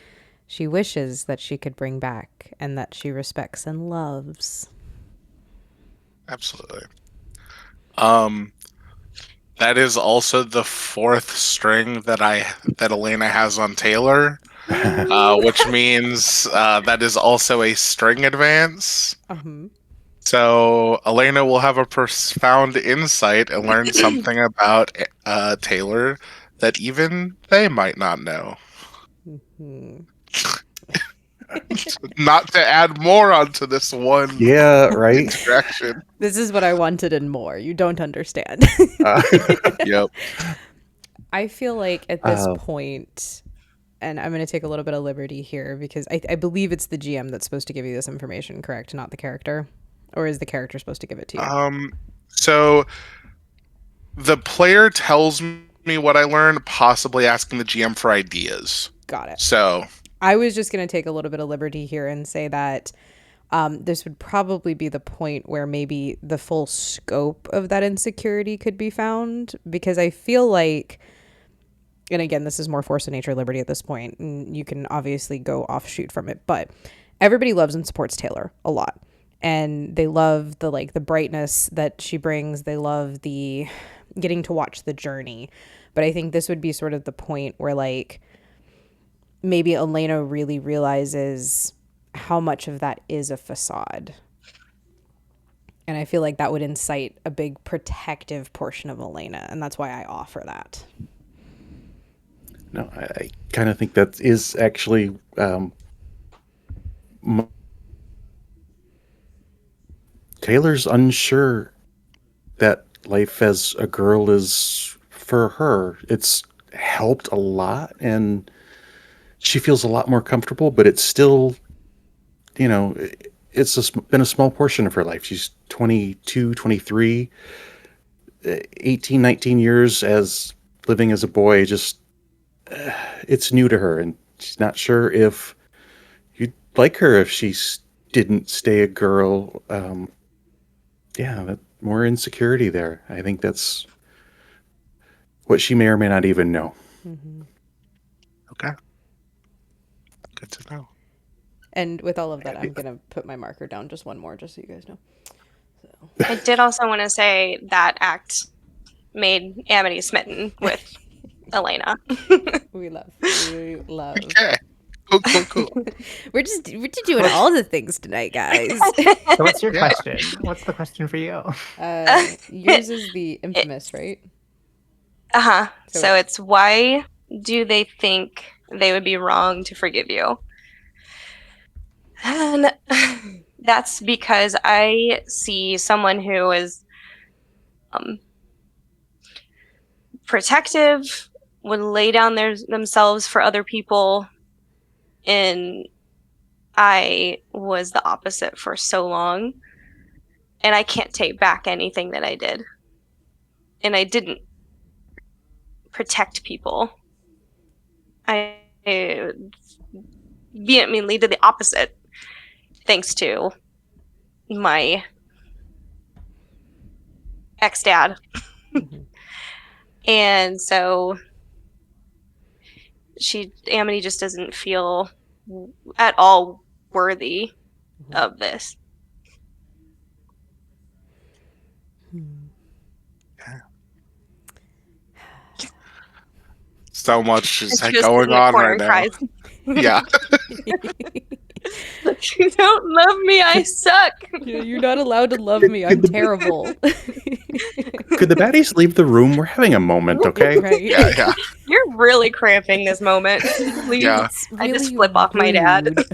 she wishes that she could bring back and that she respects and loves. Absolutely. That is also the 4th string that Elena has on Taylor, which means that is also a string advance. So Elena will have a profound insight and learn something about Taylor that even they might not know. Mhm. Not to add more onto this one Yeah, right. interaction. This is what I wanted and more. You don't understand. Uh, Yep. I feel like at this uh, point, and I'm going to take a little bit of liberty here because I believe it's the GM that's supposed to give you this information, correct? Not the character? Or is the character supposed to give it to you? So the player tells me what I learned, possibly asking the GM for ideas. Got it. So I was just going to take a little bit of liberty here and say that this would probably be the point where maybe the full scope of that insecurity could be found, because I feel like, and again, this is more force of nature liberty at this point, and you can obviously go offshoot from it, but everybody loves and supports Taylor a lot. And they love the brightness that she brings. They love the getting to watch the journey. But I think this would be sort of the point where maybe Elena really realizes how much of that is a facade. And I feel like that would incite a big protective portion of Elena. And that's why I offer that. no, I kind of think that is actually Taylor's unsure that life as a girl is for her. It's helped a lot, and she feels a lot more comfortable, but it's still, you know, been a small portion of her life. She's 22, 23, 18, 19 years as living as a boy. Just, it's new to her, and she's not sure if you'd like her if she didn't stay a girl. More insecurity there. I think that's what she may or may not even know. Mm-hmm. okay, good to know. And with all of that, I'm going to put my marker down just one more, just so you guys know. So. I did also want to say that act made Amity smitten with Elena. We love. Okay. Cool. We're just doing all the things tonight, guys. So what's your Yeah. question? What's the question for you? Yours is the infamous, right? Uh-huh. So So it's why do they think they would be wrong to forgive you? And that's because I see someone who is protective, would lay down themselves for other people, and I was the opposite for so long, and I can't take back anything that I did. And I didn't protect people. I vehemently did the opposite, thanks to my ex-dad. Mm-hmm. And so Amity just doesn't feel at all worthy of this. So much is And she just going sits in the on corner right and now. cries. Yeah. You don't love me, I suck. You're not allowed to love me. I'm terrible. Could the baddies leave the room? We're having a moment, okay? Right? Yeah. You're really cramping this moment. Please. Yeah. It's I just really flip off my dad. rude.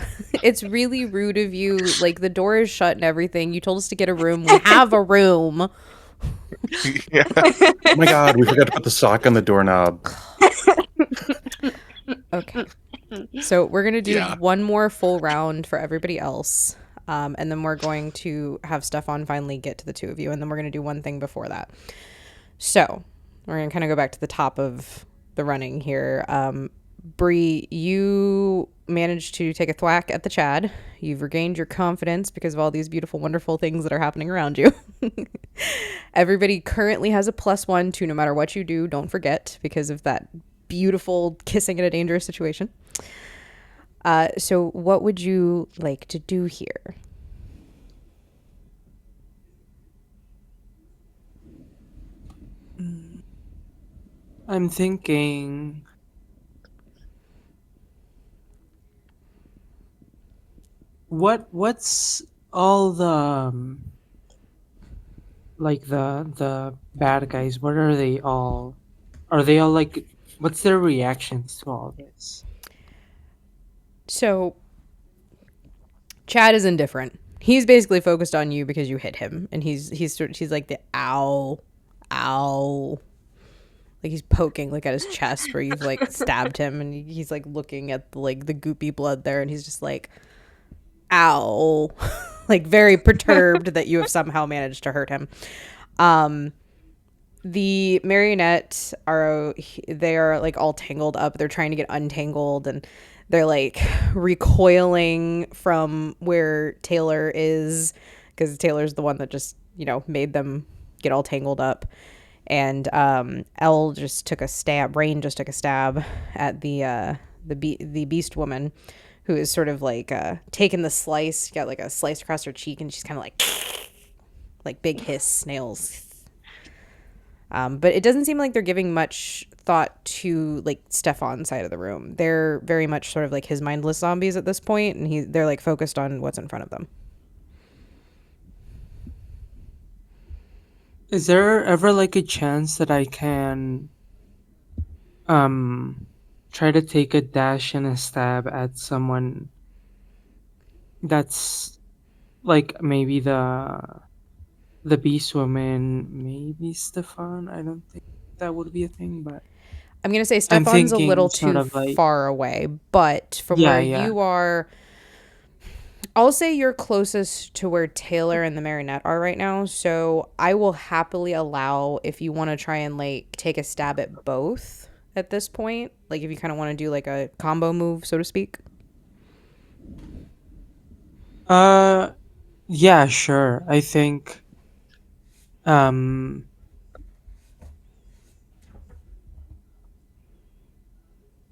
It's really rude of you. Like, the door is shut and everything. You told us to get a room. We have a room. Yeah. Oh my god, we forgot to put the sock on the doorknob. Okay. So we're going to do Yeah. one more full round for everybody else. And then we're going to have Stefan finally get to the two of you. And then we're going to do one thing before that. So we're going to kind of go back to the top of the running here. Bree, you managed to take a thwack at the Chad. You've regained your confidence because of all these beautiful, wonderful things that are happening around you. Everybody currently has a +1 to no matter what you do. Don't forget, because of that beautiful kissing in a dangerous situation. So what would you like to do here? I'm thinking what's all the like the bad guys, what are they all? Are they all like? What's their reactions to all this? So Chad is indifferent. He's basically focused on you because you hit him, and he's like the ow, ow, like he's poking like at his chest where you've like stabbed him, and he's like looking at like the goopy blood there, and he's just like, ow, like very perturbed that you have somehow managed to hurt him. The marionette they are like all tangled up. They're trying to get untangled, and they're like recoiling from where Taylor is, because Taylor's the one that just made them get all tangled up. And Elle just took a stab. Rain just took a stab at the beast woman, who is sort of like taking the slice. Got like a slice across her cheek, and she's kind of like big hiss snails. But it doesn't seem like they're giving much thought to like Stefan's side of the room. They're very much sort of like his mindless zombies at this point, and they're like focused on what's in front of them. Is there ever like a chance that I can try to take a dash and a stab at someone that's like maybe the beast woman, maybe Stefan? I don't think that would be a thing, but I'm gonna say I'm Stefan's a thinking little sort too of like far away, but from yeah, where yeah. you are, I'll say you're closest to where Taylor and the marionette are right now. So I will happily allow, if you want to try and like take a stab at both at this point, like if you kind of want to do like a combo move, so to speak. Yeah, sure. I think um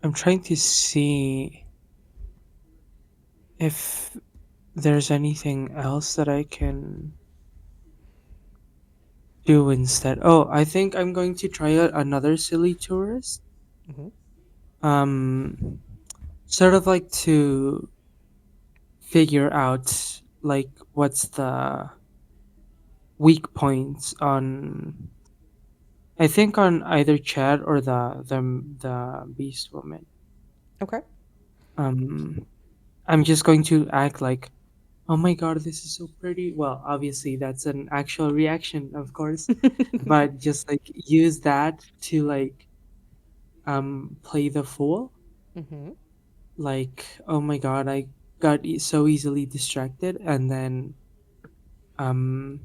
I'm trying to see if there's anything else that I can do instead. Oh, I think I'm going to try another silly tourist. Mm-hmm. Um, sort of like to figure out like what's the weak points on. I think on either Chad or the Beast Woman. Okay. Um, I'm just going to act like, oh my god, this is so pretty. Well, obviously that's an actual reaction, of course, but just like use that to like play the fool. Mm-hmm. Like, oh my god, I got so easily distracted, and then um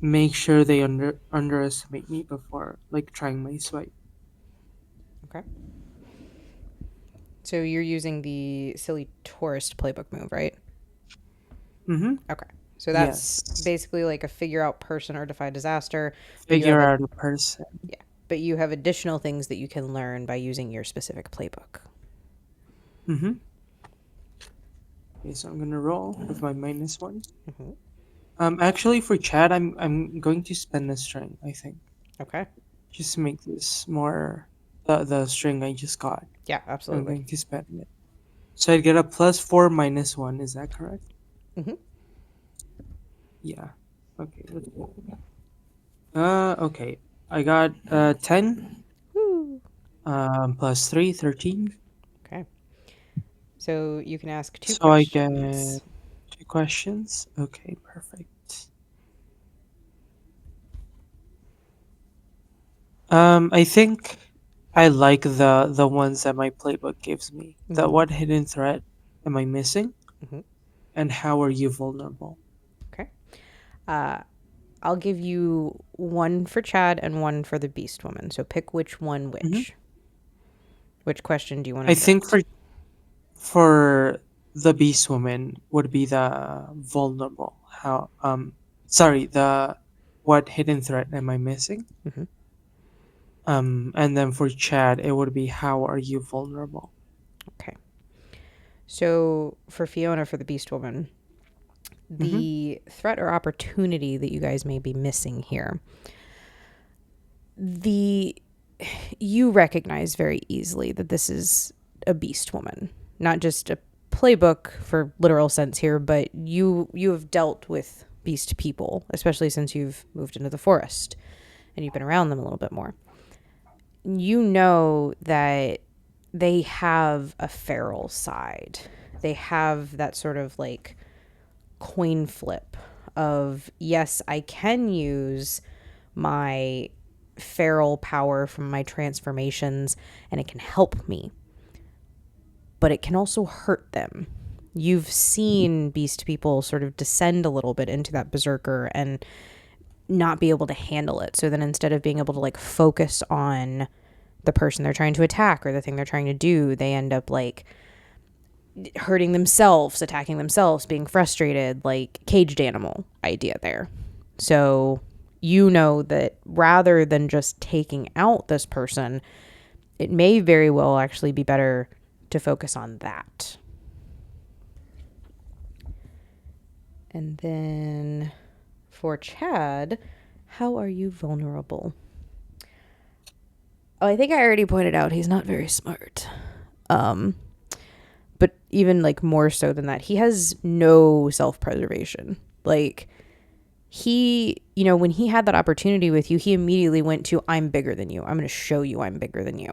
make sure they underestimate me before like trying my swipe. Okay. So you're using the silly tourist playbook move, right? Mm-hmm. Okay. So that's Yes. basically like a figure out person or defy disaster, but Figure out a person. but you have additional things that you can learn by using your specific playbook. Mm-hmm. Okay, so I'm gonna roll with my -1. Mm-hmm. Actually, for Chad, I'm going to spend a string. I think Okay. just to make this more the string I just got. Yeah, I'm absolutely. going to spend it. So I get a +4 -1. Is that correct? Mm-hmm. Yeah. Okay. Let's go. Okay. I got 10. Woo. +3, 13. Okay. So you can ask two So I questions. get 2 questions. Okay, perfect. I think I like the ones that my playbook gives me. The Mm-hmm. what hidden threat am I missing? Mm-hmm. And how are you vulnerable? Okay. Uh, I'll give you one for Chad and one for the Beast Woman. So pick which one Mhm. which. Which question do you want to I address? think for the beast woman would be the vulnerable. How sorry, the what hidden threat am I missing? Mm-hmm. And then for Chad it would be how are you vulnerable? Okay. So for Fiona, for the Beast Woman, Mm-hmm. the threat or opportunity that you guys may be missing here, you recognize very easily that this is a beast woman, not just a playbook for literal sense here, but you have dealt with beast people, especially since you've moved into the forest and you've been around them a little bit more. You know that they have a feral side. They have that sort of like coin flip of, yes, I can use my feral power from my transformations and it can help me, but it can also hurt them. You've seen beast people sort of descend a little bit into that berserker and not be able to handle it. So then instead of being able to like focus on the person they're trying to attack or the thing they're trying to do, they end up like hurting themselves, attacking themselves, being frustrated, like caged animal idea there. So you know that rather than just taking out this person, it may very well actually be better to focus on that. And then for Chad, how are you vulnerable? Oh, I think I already pointed out he's not very smart. But even like more so than that, he has no self-preservation. Like he, you know, when he had that opportunity with you, he immediately went to, I'm bigger than you. I'm going to show you I'm bigger than you.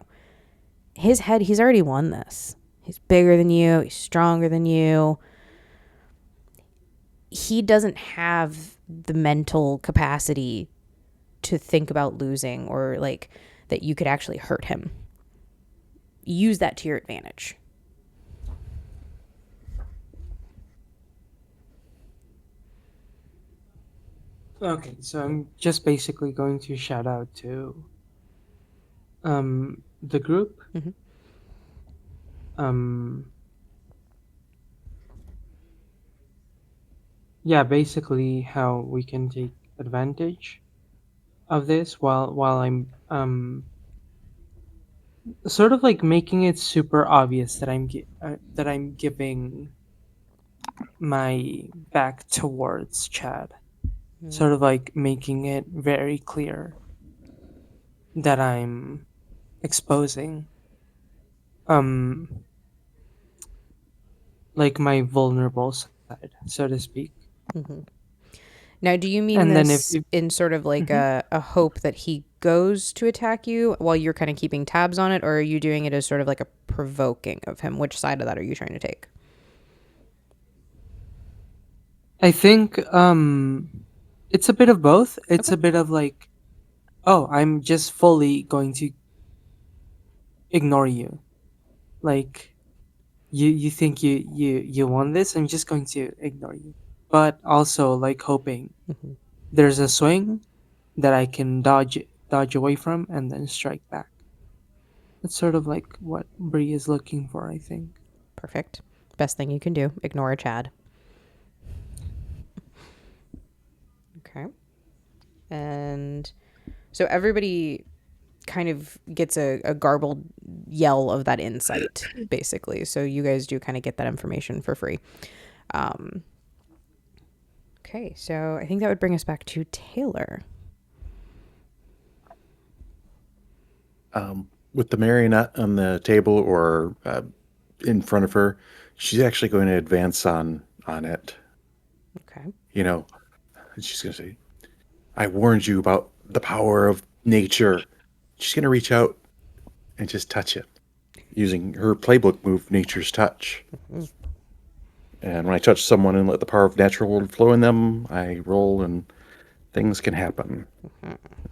His head, he's already won this. He's bigger than you. He's stronger than you. He doesn't have the mental capacity to think about losing or like that you could actually hurt him. Use that to your advantage. Okay, so I'm just basically going to shout out to the group. Mm-hmm. Yeah, basically how we can take advantage of this while I'm sort of like making it super obvious that that I'm giving my back towards Chad. Sort of like making it very clear that I'm exposing like my vulnerable side, so to speak. Mm-hmm. Now, do you mean And then this in sort of like a hope that he goes to attack you while you're kind of keeping tabs on it, or are you doing it as sort of like a provoking of him? Which side of that are you trying to take? I think it's a bit of both. It's Okay. a bit of like, oh, I'm just fully going to ignore you. Like you think you won this, I'm just going to ignore you. But also like hoping there's a swing that I can dodge away from and then strike back. That's sort of like what Bree is looking for, I think. Perfect. Best thing you can do. Ignore a Chad. Okay. And so everybody kind of gets a garbled yell of that insight, basically. So you guys do kind of get that information for free. Okay, so I think that would bring us back to Taylor. With the marionette on the table or in front of her, she's actually going to advance on it. Okay. You know, and she's going to say, I warned you about the power of nature. She's going to reach out and just touch it using her playbook move, Nature's Touch. And when I touch someone and let the power of natural world flow in them, I roll and things can happen.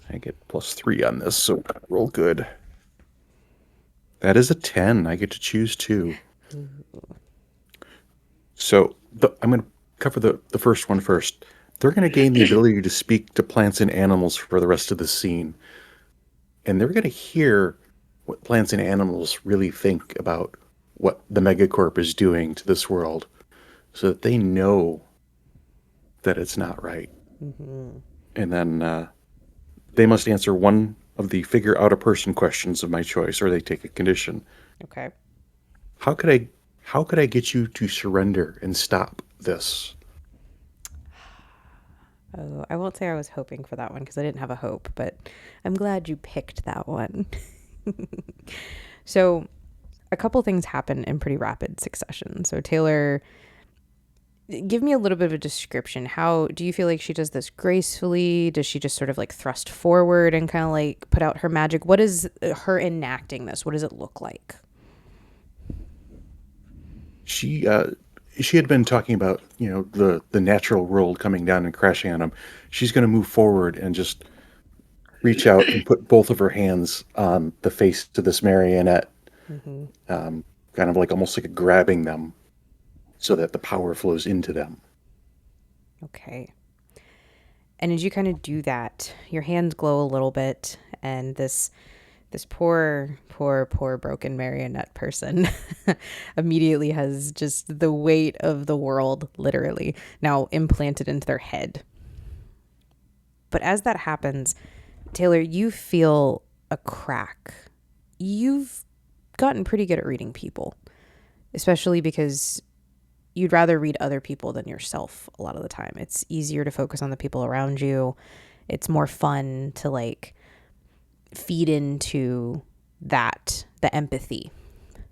I get +3 on this, so roll good. That is a 10. I get to choose 2. So I'm going to cover the first one first. They're going to gain the ability to speak to plants and animals for the rest of the scene. And they're going to hear what plants and animals really think about what the megacorp is doing to this world so that they know that it's not right. And then they must answer one of the figure out a person questions of my choice, or they take a condition. Okay. How could I get you to surrender and stop this? Oh, I won't say I was hoping for that one because I didn't have a hope, but I'm glad you picked that one. So a couple things happen in pretty rapid succession. So Taylor, Give me a little bit of a description. How do you feel like she does this gracefully? Does she just sort of like thrust forward and kind of like put out her magic? What is her enacting this? What does it look like? She had been talking about, the natural world coming down and crashing on them. She's going to move forward and just reach out and put both of her hands on the face to this marionette, kind of like almost like grabbing them so that the power flows into them. Okay. And as you kind of do that, your hands glow a little bit, and this poor broken marionette person immediately has just the weight of the world literally now implanted into their head. But as that happens, Taylor, you feel a crack. You've gotten pretty good at reading people, especially because you'd rather read other people than yourself a lot of the time. It's easier to focus on the people around you. It's more fun to like feed into that, the empathy,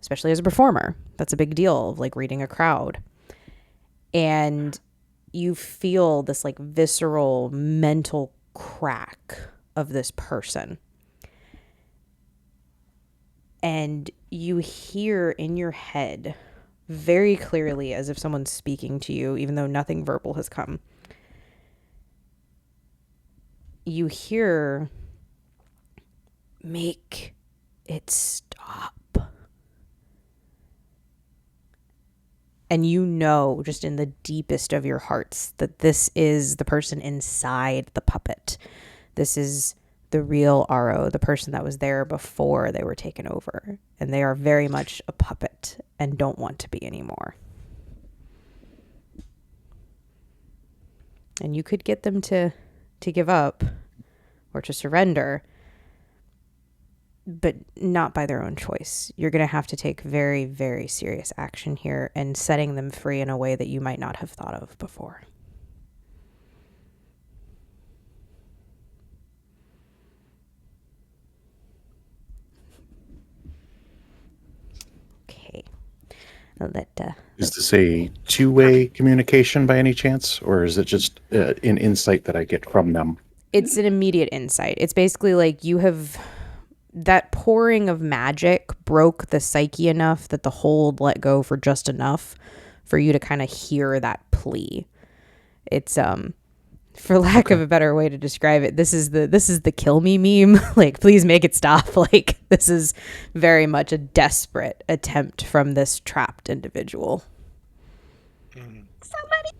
especially as a performer. That's a big deal of like reading a crowd. And you feel this like visceral mental crack of this person. And you hear in your head very clearly, as if someone's speaking to you, even though nothing verbal has come. You hear, "Make it stop." And you know, just in the deepest of your hearts, that this is the person inside the puppet. This is the real Aro, the person that was there before they were taken over. And they are very much a puppet and don't want to be anymore. And you could get them to give up or to surrender, but not by their own choice. You're going to have to take very, very serious action here and setting them free in a way that you might not have thought of before. Okay. Is this a two-way communication by any chance, or is it just an insight that I get from them? It's an immediate insight. It's basically like you have that pouring of magic broke the psyche enough that the hold let go for just enough for you to kind of hear that plea. It's for lack of a better way to describe it, this is the kill me meme. Like, please make it stop. Like, this is very much a desperate attempt from this trapped individual. Somebody.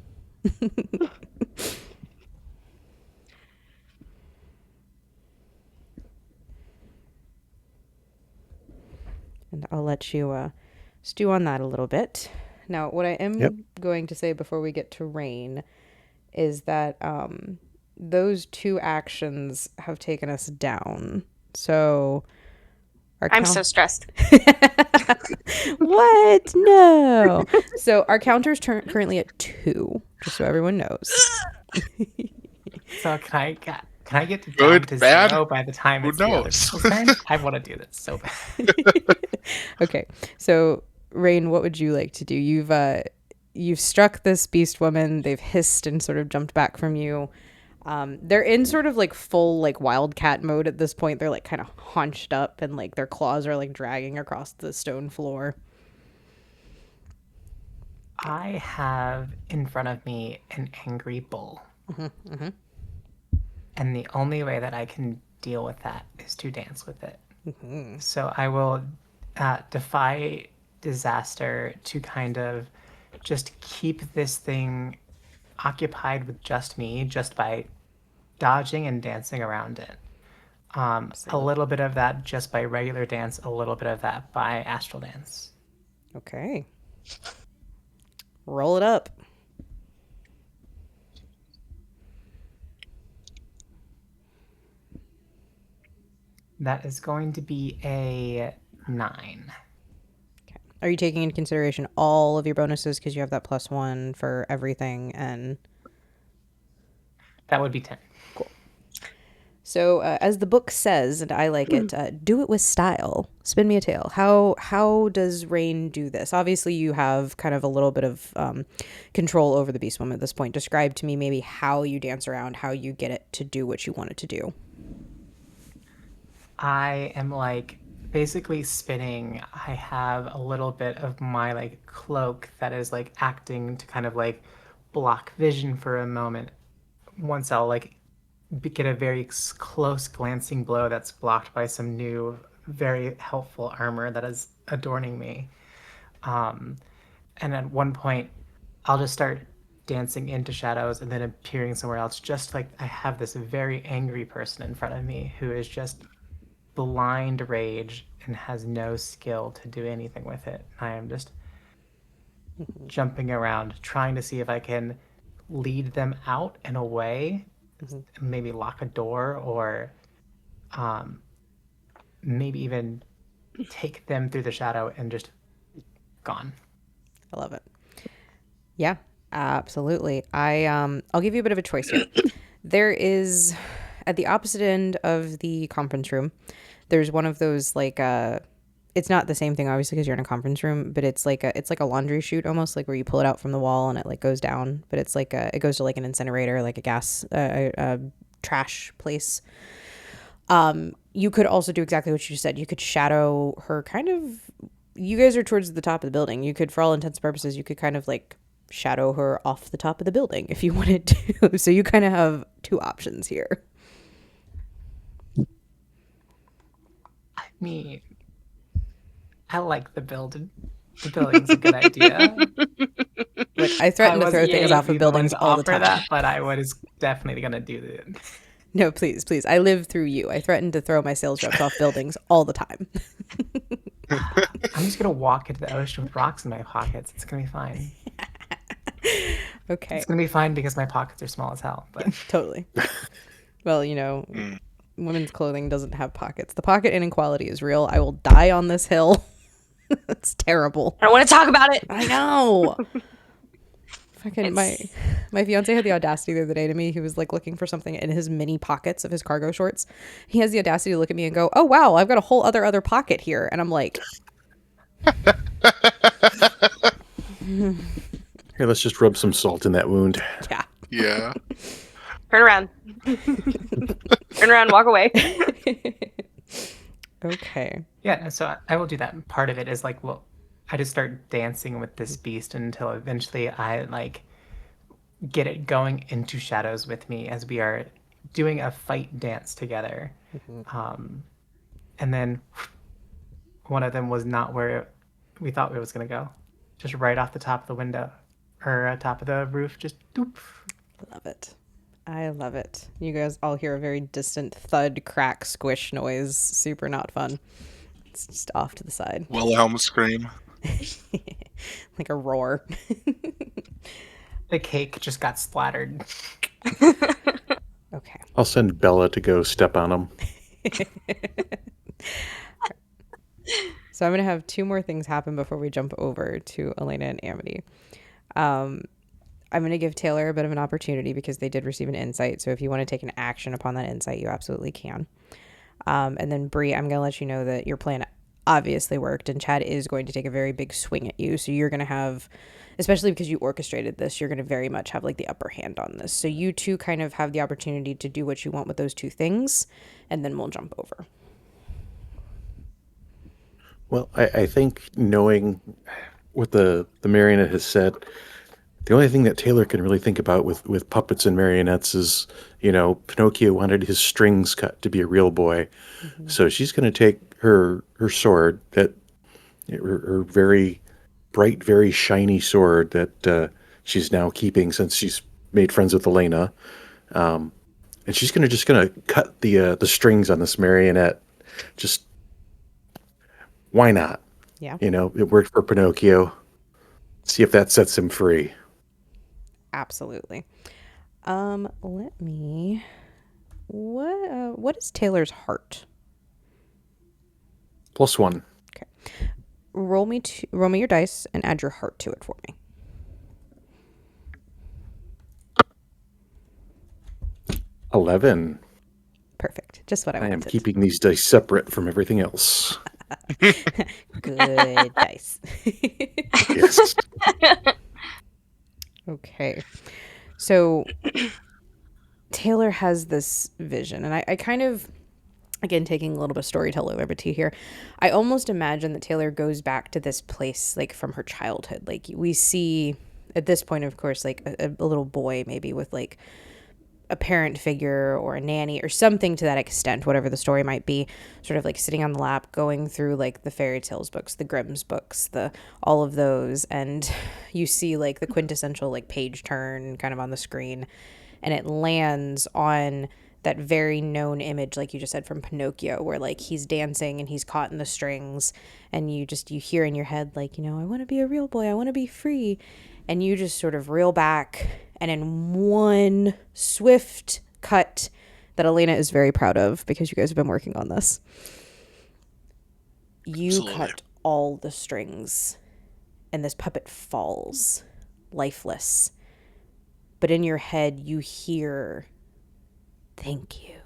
And I'll let you stew on that a little bit. Now, what I am going to say before we get to Rain is that those two actions have taken us down. So I'm so stressed. What? No. So our counter's currently at 2, just so everyone knows. So can I get to Good, down to bad? 0 by the time Who it's the other knows? people's turn? I want to do this so bad. Okay, so Rain, what would you like to do? You've struck this beast woman. They've hissed and sort of jumped back from you. They're in sort of like full like wildcat mode at this point. They're like kind of haunched up and like their claws are like dragging across the stone floor. I have in front of me an angry bull. And the only way that I can deal with that is to dance with it. So I will defy disaster to kind of just keep this thing occupied with just me, just by dodging and dancing around it. A little bit of that just by regular dance, a little bit of that by astral dance. Okay. Roll it up. That is going to be a 9. Okay. Are you taking into consideration all of your bonuses because you have that +1 for everything? And that would be 10. Cool. So, as the book says, and I like it, do it with style. Spin me a tale. How does Rain do this? Obviously, you have kind of a little bit of control over the Beast Woman at this point. Describe to me maybe how you dance around, how you get it to do what you want it to do. I am like basically spinning. I have a little bit of my like cloak that is like acting to kind of like block vision for a moment. Once I'll like get a very close glancing blow that's blocked by some new, very helpful armor that is adorning me. Um, and at one point, I'll just start dancing into shadows and then appearing somewhere else. Just like I have this very angry person in front of me who is just blind rage and has no skill to do anything with it. I am just jumping around, trying to see if I can lead them out in a way, maybe lock a door or maybe even take them through the shadow and just gone. I love it. Yeah, absolutely. I'll give you a bit of a choice here. There is at the opposite end of the conference room, there's one of those like it's not the same thing obviously because you're in a conference room, but it's like a laundry chute almost, like where you pull it out from the wall and it like goes down, but it's like it goes to like an incinerator, like a gas trash place. You could also do exactly what you said. You could shadow her kind of. You guys are towards the top of the building. You could, for all intents and purposes, you could kind of like shadow her off the top of the building if you wanted to. So you kind of have two options here. I mean, I like the building. The building's a good idea. Look, I threaten to throw things off of buildings all the time. That, but I was definitely going to do it. No, please. I live through you. I threaten to throw my sales reps off buildings all the time. I'm just going to walk into the ocean with rocks in my pockets. It's going to be fine. Okay. It's going to be fine because my pockets are small as hell. But Totally. Well, women's clothing doesn't have pockets. The pocket inequality is real. I will die on this hill. It's terrible. I don't want to talk about it. I know. Fucking my fiance had the audacity the other day to me. He was like looking for something in his mini pockets of his cargo shorts. He has the audacity to look at me and go, "Oh wow, I've got a whole other pocket here." And I'm like, Here, let's just rub some salt in that wound. yeah. Yeah. Turn around. Turn around, walk away. Okay. yeah, so I will do that. Part of it is like, well, I just start dancing with this beast until eventually I like get it going into shadows with me as we are doing a fight dance together. And then one of them was not where we thought it was going to go. Just right off the top of the window or top of the roof. Just doop. Love it. I love it. You guys all hear a very distant thud, crack, squish noise. Super not fun. It's just off to the side. Wilhelm scream. Like a roar. The cake just got splattered. Okay. I'll send Bella to go step on them. So I'm going to have two more things happen before we jump over to Elena and Amity. I'm going to give Taylor a bit of an opportunity because they did receive an insight. So if you want to take an action upon that insight, you absolutely can. And then Bree, I'm going to let you know that your plan obviously worked and Chad is going to take a very big swing at you. So you're going to have, especially because you orchestrated this, you're going to very much have like the upper hand on this. So you two kind of have the opportunity to do what you want with those two things, and then we'll jump over. Well, I think knowing what the marionette has said, the only thing that Taylor can really think about with puppets and marionettes is, Pinocchio wanted his strings cut to be a real boy. Mm-hmm. So she's going to take her sword, her very bright, very shiny sword that she's now keeping since she's made friends with Elena. And she's going to cut the strings on this marionette. Just, why not? Yeah. It worked for Pinocchio. See if that sets him free. Absolutely. Let me. What is Taylor's heart? +1. Okay. Roll me your dice and add your heart to it for me. 11. Perfect. Just what I I am wanted. keeping these dice separate from everything else. Good dice. Yes. Okay. So Taylor has this vision, and I kind of, again, taking a little bit of storytelling liberty here, I almost imagine that Taylor goes back to this place like from her childhood. Like we see at this point, of course, like a little boy maybe with like a parent figure or a nanny or something to that extent, whatever the story might be, sort of like sitting on the lap, going through like the fairy tales books, the Grimm's books, the all of those, and you see like the quintessential like page turn kind of on the screen, and it lands on that very known image, like you just said, from Pinocchio, where like he's dancing and he's caught in the strings, and you hear in your head like, you know, I want to be a real boy, I want to be free, and you just sort of reel back, and in one swift cut that Elena is very proud of because you guys have been working on this, you Absolutely. cut all the strings, and this puppet falls lifeless. But in your head, you hear, "Thank you."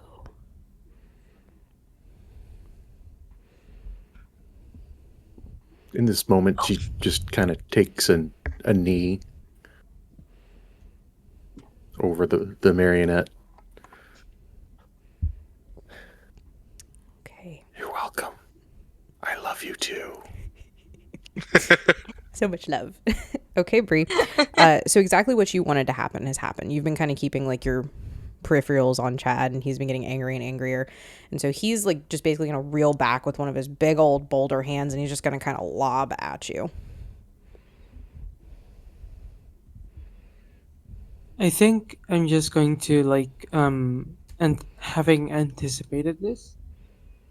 In this moment, she just kind of takes a knee over the marionette. Okay. You're welcome. I love you too. So much love. Okay, Bree. So exactly what you wanted to happen has happened. You've been kind of keeping like your peripherals on Chad, and he's been getting angry and angrier. And so he's like just basically going to reel back with one of his big old boulder hands, and he's just going to kind of lob at you. I think I'm just going to like and having anticipated this,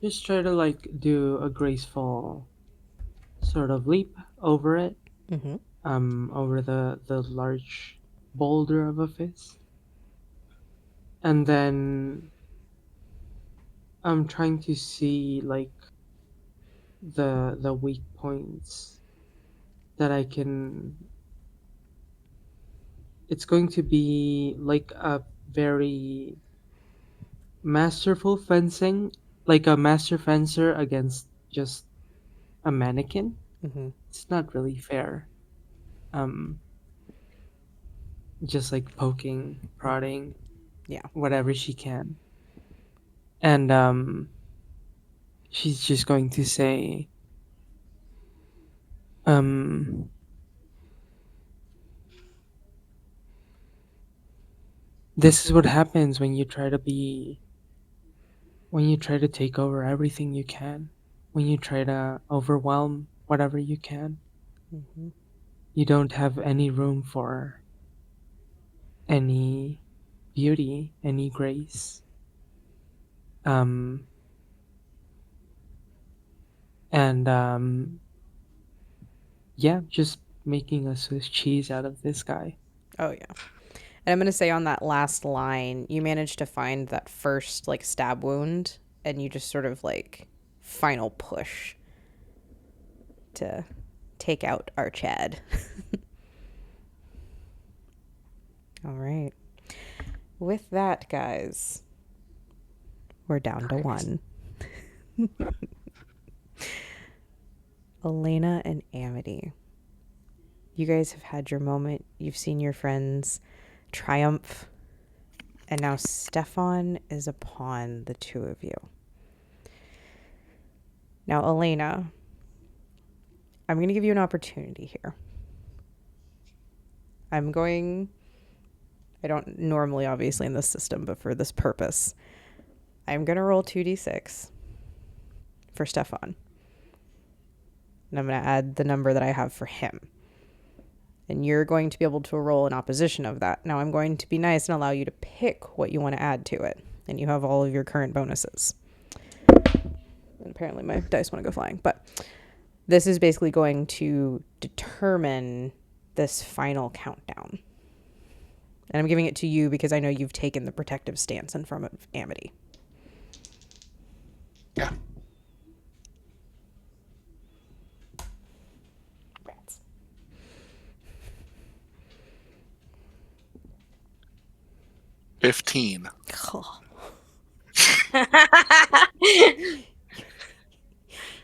just try to like do a graceful sort of leap over it, Mm-hmm. over the large boulder of a fist, and then I'm trying to see like the weak points that I can. It's going to be like a very masterful fencing, like a master fencer against just a mannequin. Mm-hmm. It's not really fair. Um, just like poking, prodding, Yeah. whatever she can, and she's just going to say, um, "This is what happens when you try to take over everything you can, when you try to overwhelm whatever you can. Mm-hmm. You don't have any room for any beauty, any grace. Um, and yeah, just making a Swiss cheese out of this guy." Oh yeah. And I'm going to say on that last line, you managed to find that first like stab wound, and you just sort of like final push to take out our Chad. All right. With that, guys, we're down to one. Elena and Amity. You guys have had your moment. You've seen your friends triumph. And now Stefan is upon the two of you. Now, Elena, I'm going to give you an opportunity here. I don't normally, obviously, in this system, but for this purpose, I'm going to roll 2d6 for Stefan. And I'm going to add the number that I have for him. And you're going to be able to roll in opposition of that. Now, I'm going to be nice and allow you to pick what you want to add to it. And you have all of your current bonuses. And apparently my dice want to go flying. But this is basically going to determine this final countdown. And I'm giving it to you because I know you've taken the protective stance in front of Amity. Yeah. Rats. $15. Oh.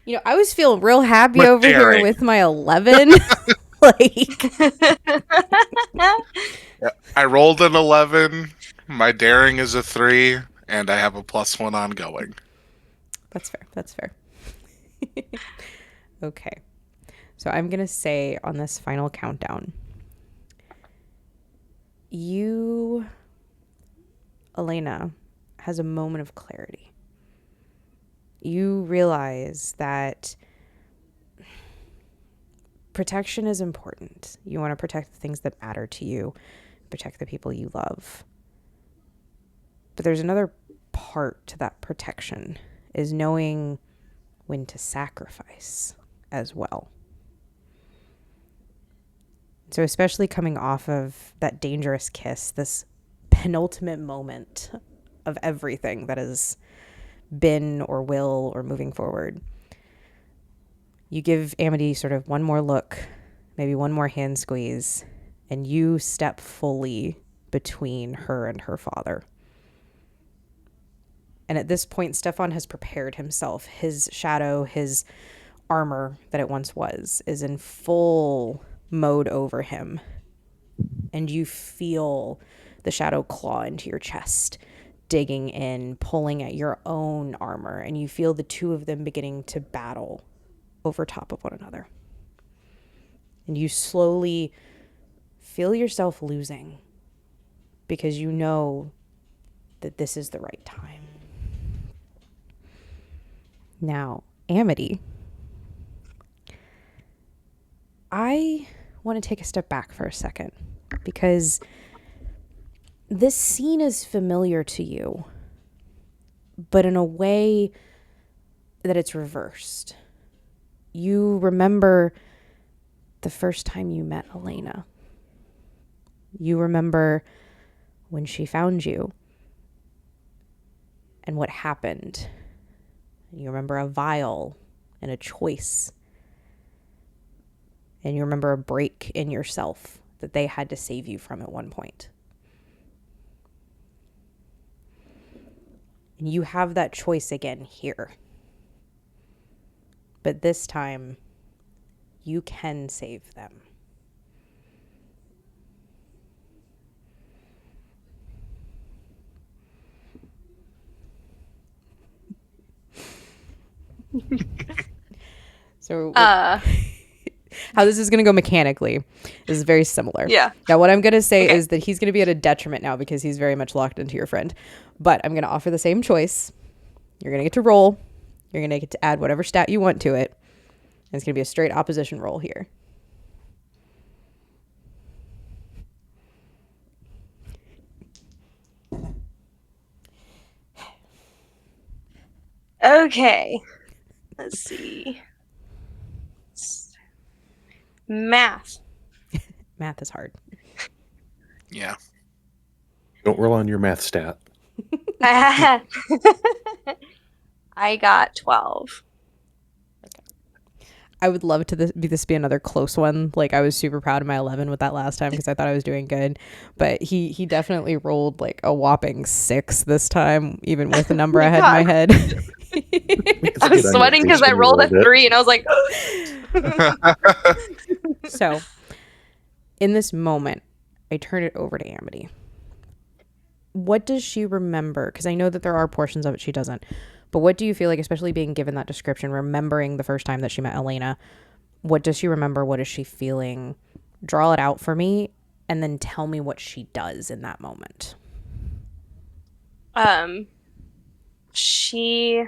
You know, I was feeling real happy With over here daring. with my 11. Like, I rolled an 11. My daring is a 3, and I have a +1 ongoing. that's fair. That's fair. Okay. So I'm going to say on this final countdown, Elena, has a moment of clarity. You realize that protection is important. You want to protect the things that matter to you, protect the people you love. But there's another part to that protection, is knowing when to sacrifice as well. So especially coming off of that dangerous kiss, this penultimate moment of everything that has been or will or moving forward, you give Amity sort of one more look, maybe one more hand squeeze, and you step fully between her and her father. And at this point, Stefan has prepared himself. His shadow, his armor that it once was, is in full mode over him. And you feel the shadow claw into your chest, digging in, pulling at your own armor. And you feel the two of them beginning to battle over top of one another. And you slowly feel yourself losing because you know that this is the right time. Now, Amity, I want to take a step back for a second because this scene is familiar to you, but in a way that it's reversed. You remember the first time you met Elena. You remember when she found you and what happened. You remember a vial and a choice. And you remember a break in yourself that they had to save you from at one point. And you have that choice again here. But this time, you can save them. So how this is going to go mechanically is very similar. Yeah. Now, what I'm going to say Okay. is that he's going to be at a detriment now because he's very much locked into your friend. But I'm going to offer the same choice. You're going to get to roll. You're going to get to add whatever stat you want to it. And it's going to be a straight opposition roll here. Okay. Let's see. Math. Math is hard. Yeah. Don't roll on your math stat. I got 12. I would love to this be another close one. Like, I was super proud of my 11 with that last time because I thought I was doing good. But he definitely rolled like a whopping 6 this time, even with the number Oh my I had in my head. I was sweating because I rolled a 3 and I was like, So, in this moment, I turn it over to Amity. What does she remember? Because I know that there are portions of it she doesn't. But what do you feel like, especially being given that description, remembering the first time that she met Elena, what does she remember? What is she feeling? Draw it out for me and then tell me what she does in that moment. She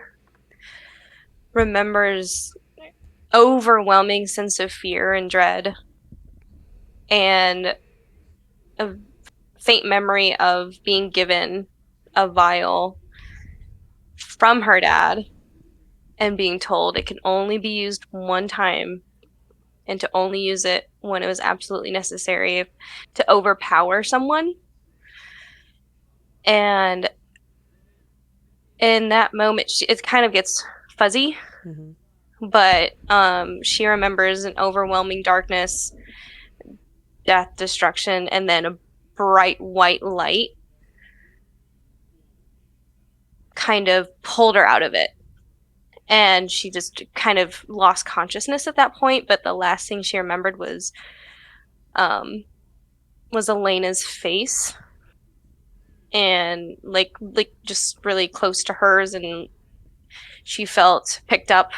remembers overwhelming sense of fear and dread and a faint memory of being given a vial from her dad and being told it can only be used one time and to only use it when it was absolutely necessary to overpower someone. And in that moment, it kind of gets fuzzy, but she remembers an overwhelming darkness, death, destruction, and then a bright white light. kind of pulled her out of it. And she just kind of lost consciousness at that point, but the last thing she remembered was Elena's face, and like just really close to hers, and she felt picked up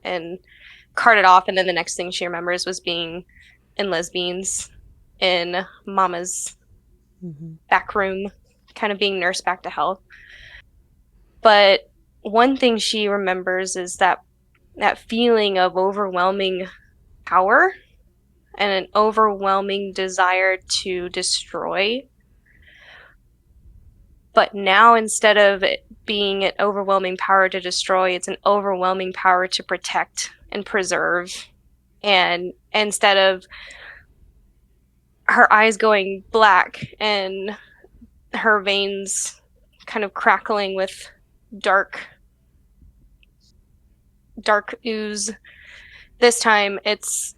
and carted off, and then the next thing she remembers was being in Lesbians in Mama's back room, kind of being nursed back to health. But one thing she remembers is that feeling of overwhelming power and an overwhelming desire to destroy. But now, instead of it being an overwhelming power to destroy, it's an overwhelming power to protect and preserve. And instead of her eyes going black and her veins kind of crackling with dark ooze, this time it's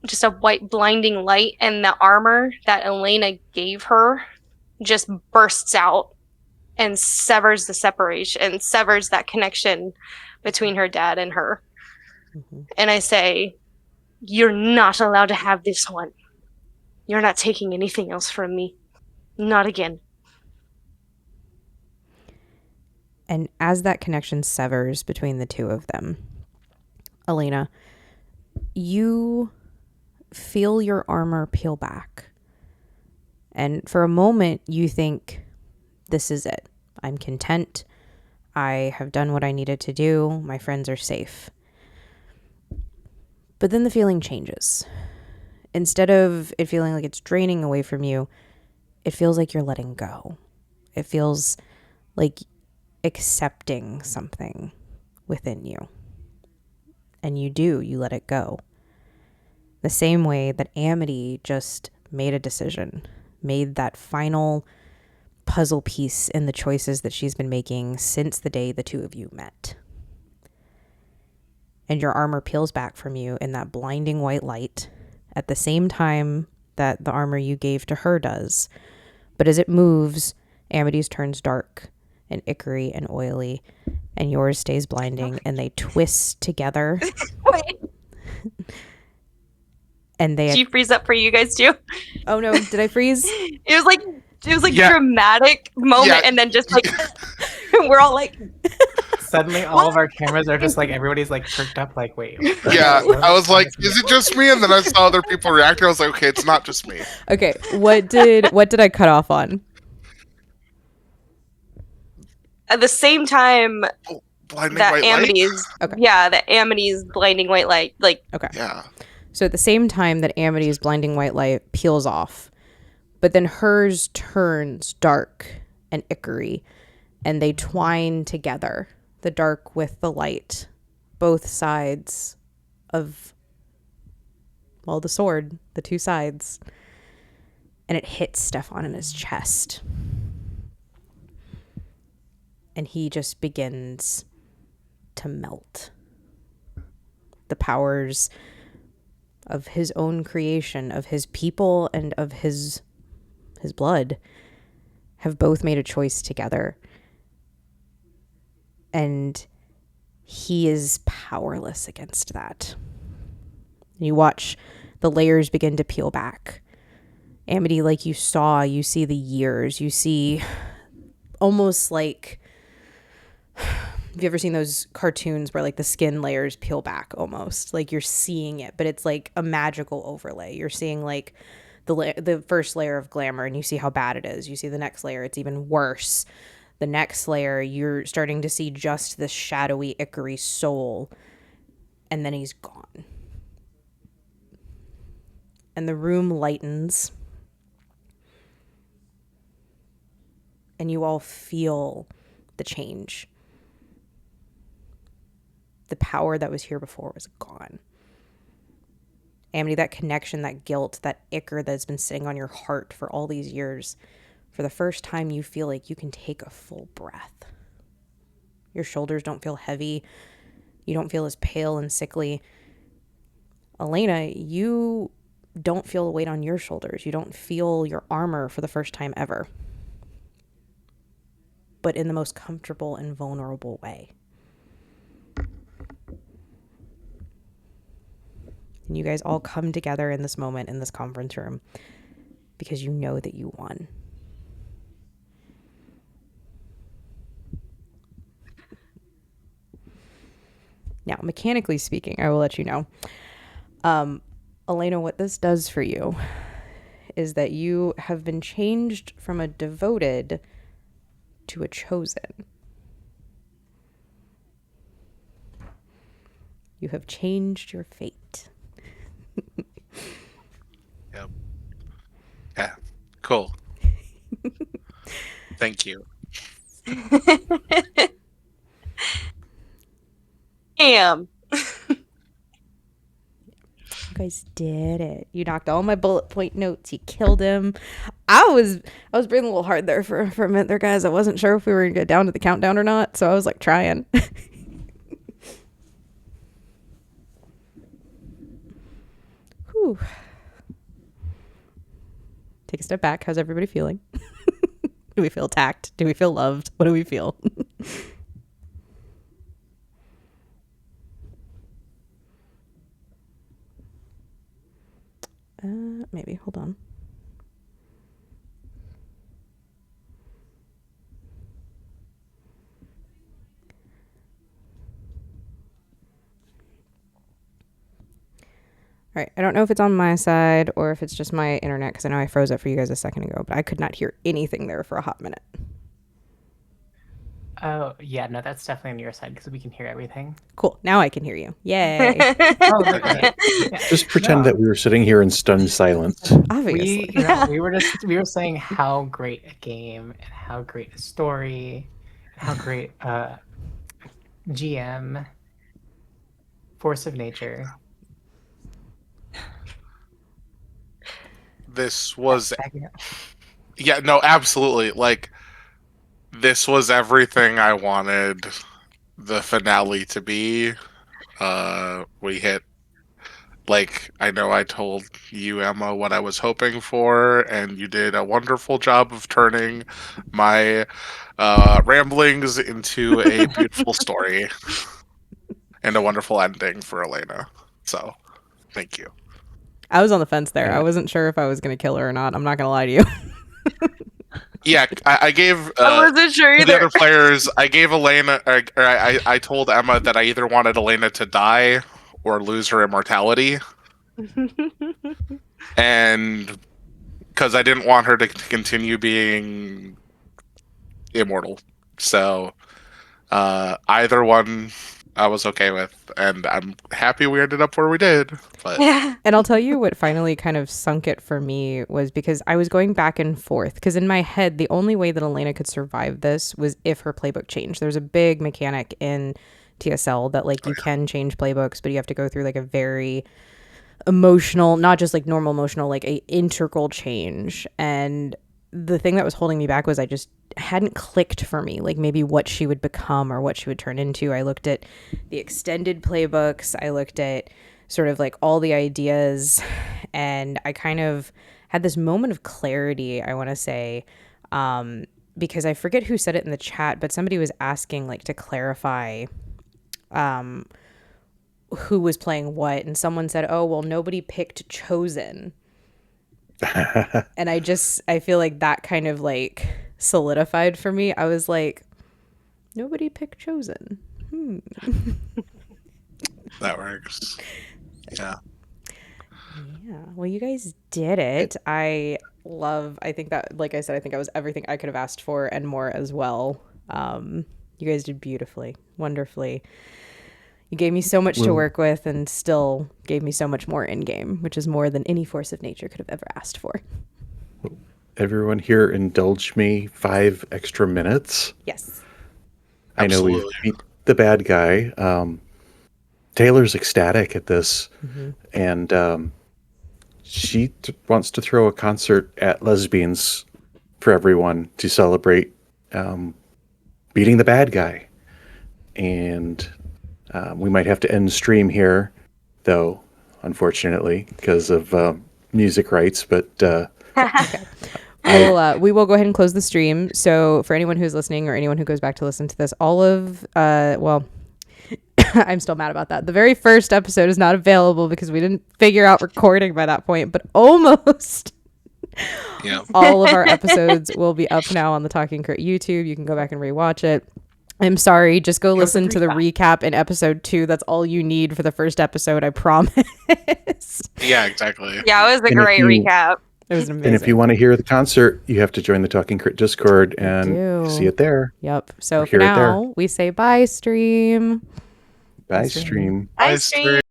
just a white blinding light, and the armor that Elena gave her just bursts out and severs the separation and severs that connection between her dad and her. And I say, you're not allowed to have this one. You're not taking anything else from me. Not again. And as that connection severs between the two of them, Elena, you feel your armor peel back. And for a moment, you think, this is it. I'm content. I have done what I needed to do. My friends are safe. But then the feeling changes. Instead of it feeling like it's draining away from you, it feels like you're letting go. It feels like accepting something within you. And you let it go. The same way that Amity just made a decision, made that final puzzle piece in the choices that she's been making since the day the two of you met. And your armor peels back from you in that blinding white light at the same time that the armor you gave to her does. But as it moves, Amity's turns dark and ichory and oily, and yours stays blinding, and they twist together. Wait. And they... Did you freeze up for you guys too? Oh no, did I freeze? It was like yeah. Dramatic moment, yeah. And then just like we're all like suddenly all of our cameras are just like everybody's like perked up like wait. Yeah, I was like, is it just me? And then I saw other people reacting. I was like, okay, it's not just me. Okay, what did I cut off on? At the same time blinding that white Amity's light? Okay. Yeah, that Amity's blinding white light. Like okay. Yeah. So at the same time that Amity's blinding white light peels off, but then hers turns dark and ichory, and they twine together, the dark with the light, both sides of, well, the sword, the two sides, and it hits Stefan in his chest. And he just begins to melt. The powers of his own creation, of his people, and of his blood have both made a choice together. And he is powerless against that. You watch the layers begin to peel back. Amity, like you see the years. You see almost like... Have you ever seen those cartoons where like the skin layers peel back almost? Like you're seeing it, but it's like a magical overlay. You're seeing like the first layer of glamour, and you see how bad it is. You see the next layer, it's even worse. The next layer, you're starting to see just this shadowy, ichory soul, and then he's gone. And the room lightens, and you all feel the change. The power that was here before was gone. Amity, that connection, that guilt, that ichor that's been sitting on your heart for all these years, for the first time you feel like you can take a full breath. Your shoulders don't feel heavy. You don't feel as pale and sickly. Elena, you don't feel a weight on your shoulders. You don't feel your armor for the first time ever. but in the most comfortable and vulnerable way. And you guys all come together in this moment in this conference room because you know that you won. Now, mechanically speaking, I will let you know. Elena, what this does for you is that you have been changed from a devoted to a chosen. You have changed your fate. Yep. Yeah. Cool. Thank you. Damn. You guys did it. You knocked all my bullet point notes. You killed him. I was breathing a little hard there for a minute there, guys. I wasn't sure if we were gonna get down to the countdown or not, so I was like trying. Whew. Take a step back. How's everybody feeling? Do we feel attacked? Do we feel loved? What do we feel? Maybe. Hold on. All right. I don't know if it's on my side or if it's just my internet, because I know I froze it for you guys a second ago, but I could not hear anything there for a hot minute. Oh, yeah, no, that's definitely on your side because we can hear everything. Cool. Now I can hear you. Yay. Oh, okay. Yeah. Just pretend that we were sitting here in stunned silence. Obviously. We were saying how great a game and how great a story, and how great GM, force of nature. This was Backing up. Yeah, no, absolutely. Like, this was everything I wanted the finale to be. We hit, like, I know I told you, Emma, what I was hoping for, and you did a wonderful job of turning my ramblings into a beautiful story and a wonderful ending for Elena. So, thank you. I was on the fence there. Yeah. I wasn't sure if I was going to kill her or not. I'm not going to lie to you. Yeah, I gave I wasn't sure to the either. other players. I gave Elena, or I told Emma that I either wanted Elena to die or lose her immortality, and because I didn't want her to continue being immortal. So either one I was okay with, and I'm happy we ended up where we did. But Yeah. And I'll tell you what finally kind of sunk it for me was because I was going back and forth. Because in my head, the only way that Elena could survive this was if her playbook changed. There's a big mechanic in TSL that, like, you can change playbooks, but you have to go through, like, a very emotional, not just, like, normal emotional, like, a integral change. And the thing that was holding me back was I just hadn't clicked for me, like, maybe what she would become or what she would turn into. I looked at the extended playbooks. I looked at sort of like all the ideas, and I kind of had this moment of clarity, I want to say, because I forget who said it in the chat, but somebody was asking, like, to clarify who was playing what, and someone said, oh, well, nobody picked Chosen. And I feel like that kind of, like, solidified for me. I was like, nobody picked Chosen. that works. Yeah. Yeah. Well, you guys did it. I think that, like I said, I think I was everything I could have asked for and more as well. You guys did beautifully, wonderfully. You gave me so much to work with and still gave me so much more in game, which is more than any force of nature could have ever asked for. Everyone here indulge me 5 extra minutes. Yes. I know we Absolutely. beat the bad guy. Taylor's ecstatic at this, and she wants to throw a concert at Lesbians for everyone to celebrate beating the bad guy. And we might have to end stream here, though, unfortunately, because of music rights. But We will go ahead and close the stream. So for anyone who's listening or anyone who goes back to listen to this, all of well, I'm still mad about that. The very first episode is not available because we didn't figure out recording by that point, but almost all of our episodes will be up now on the Talking Crit YouTube. You can go back and rewatch it. I'm sorry, just go listen to the recap in episode 2. That's all you need for the first episode, I promise. Yeah, exactly. Yeah, it was a great recap. It was amazing. And if you want to hear the concert, you have to join the Talking Crit Discord and see it there. Yep. So for now, we say bye, stream. Bye, stream. Bye, stream.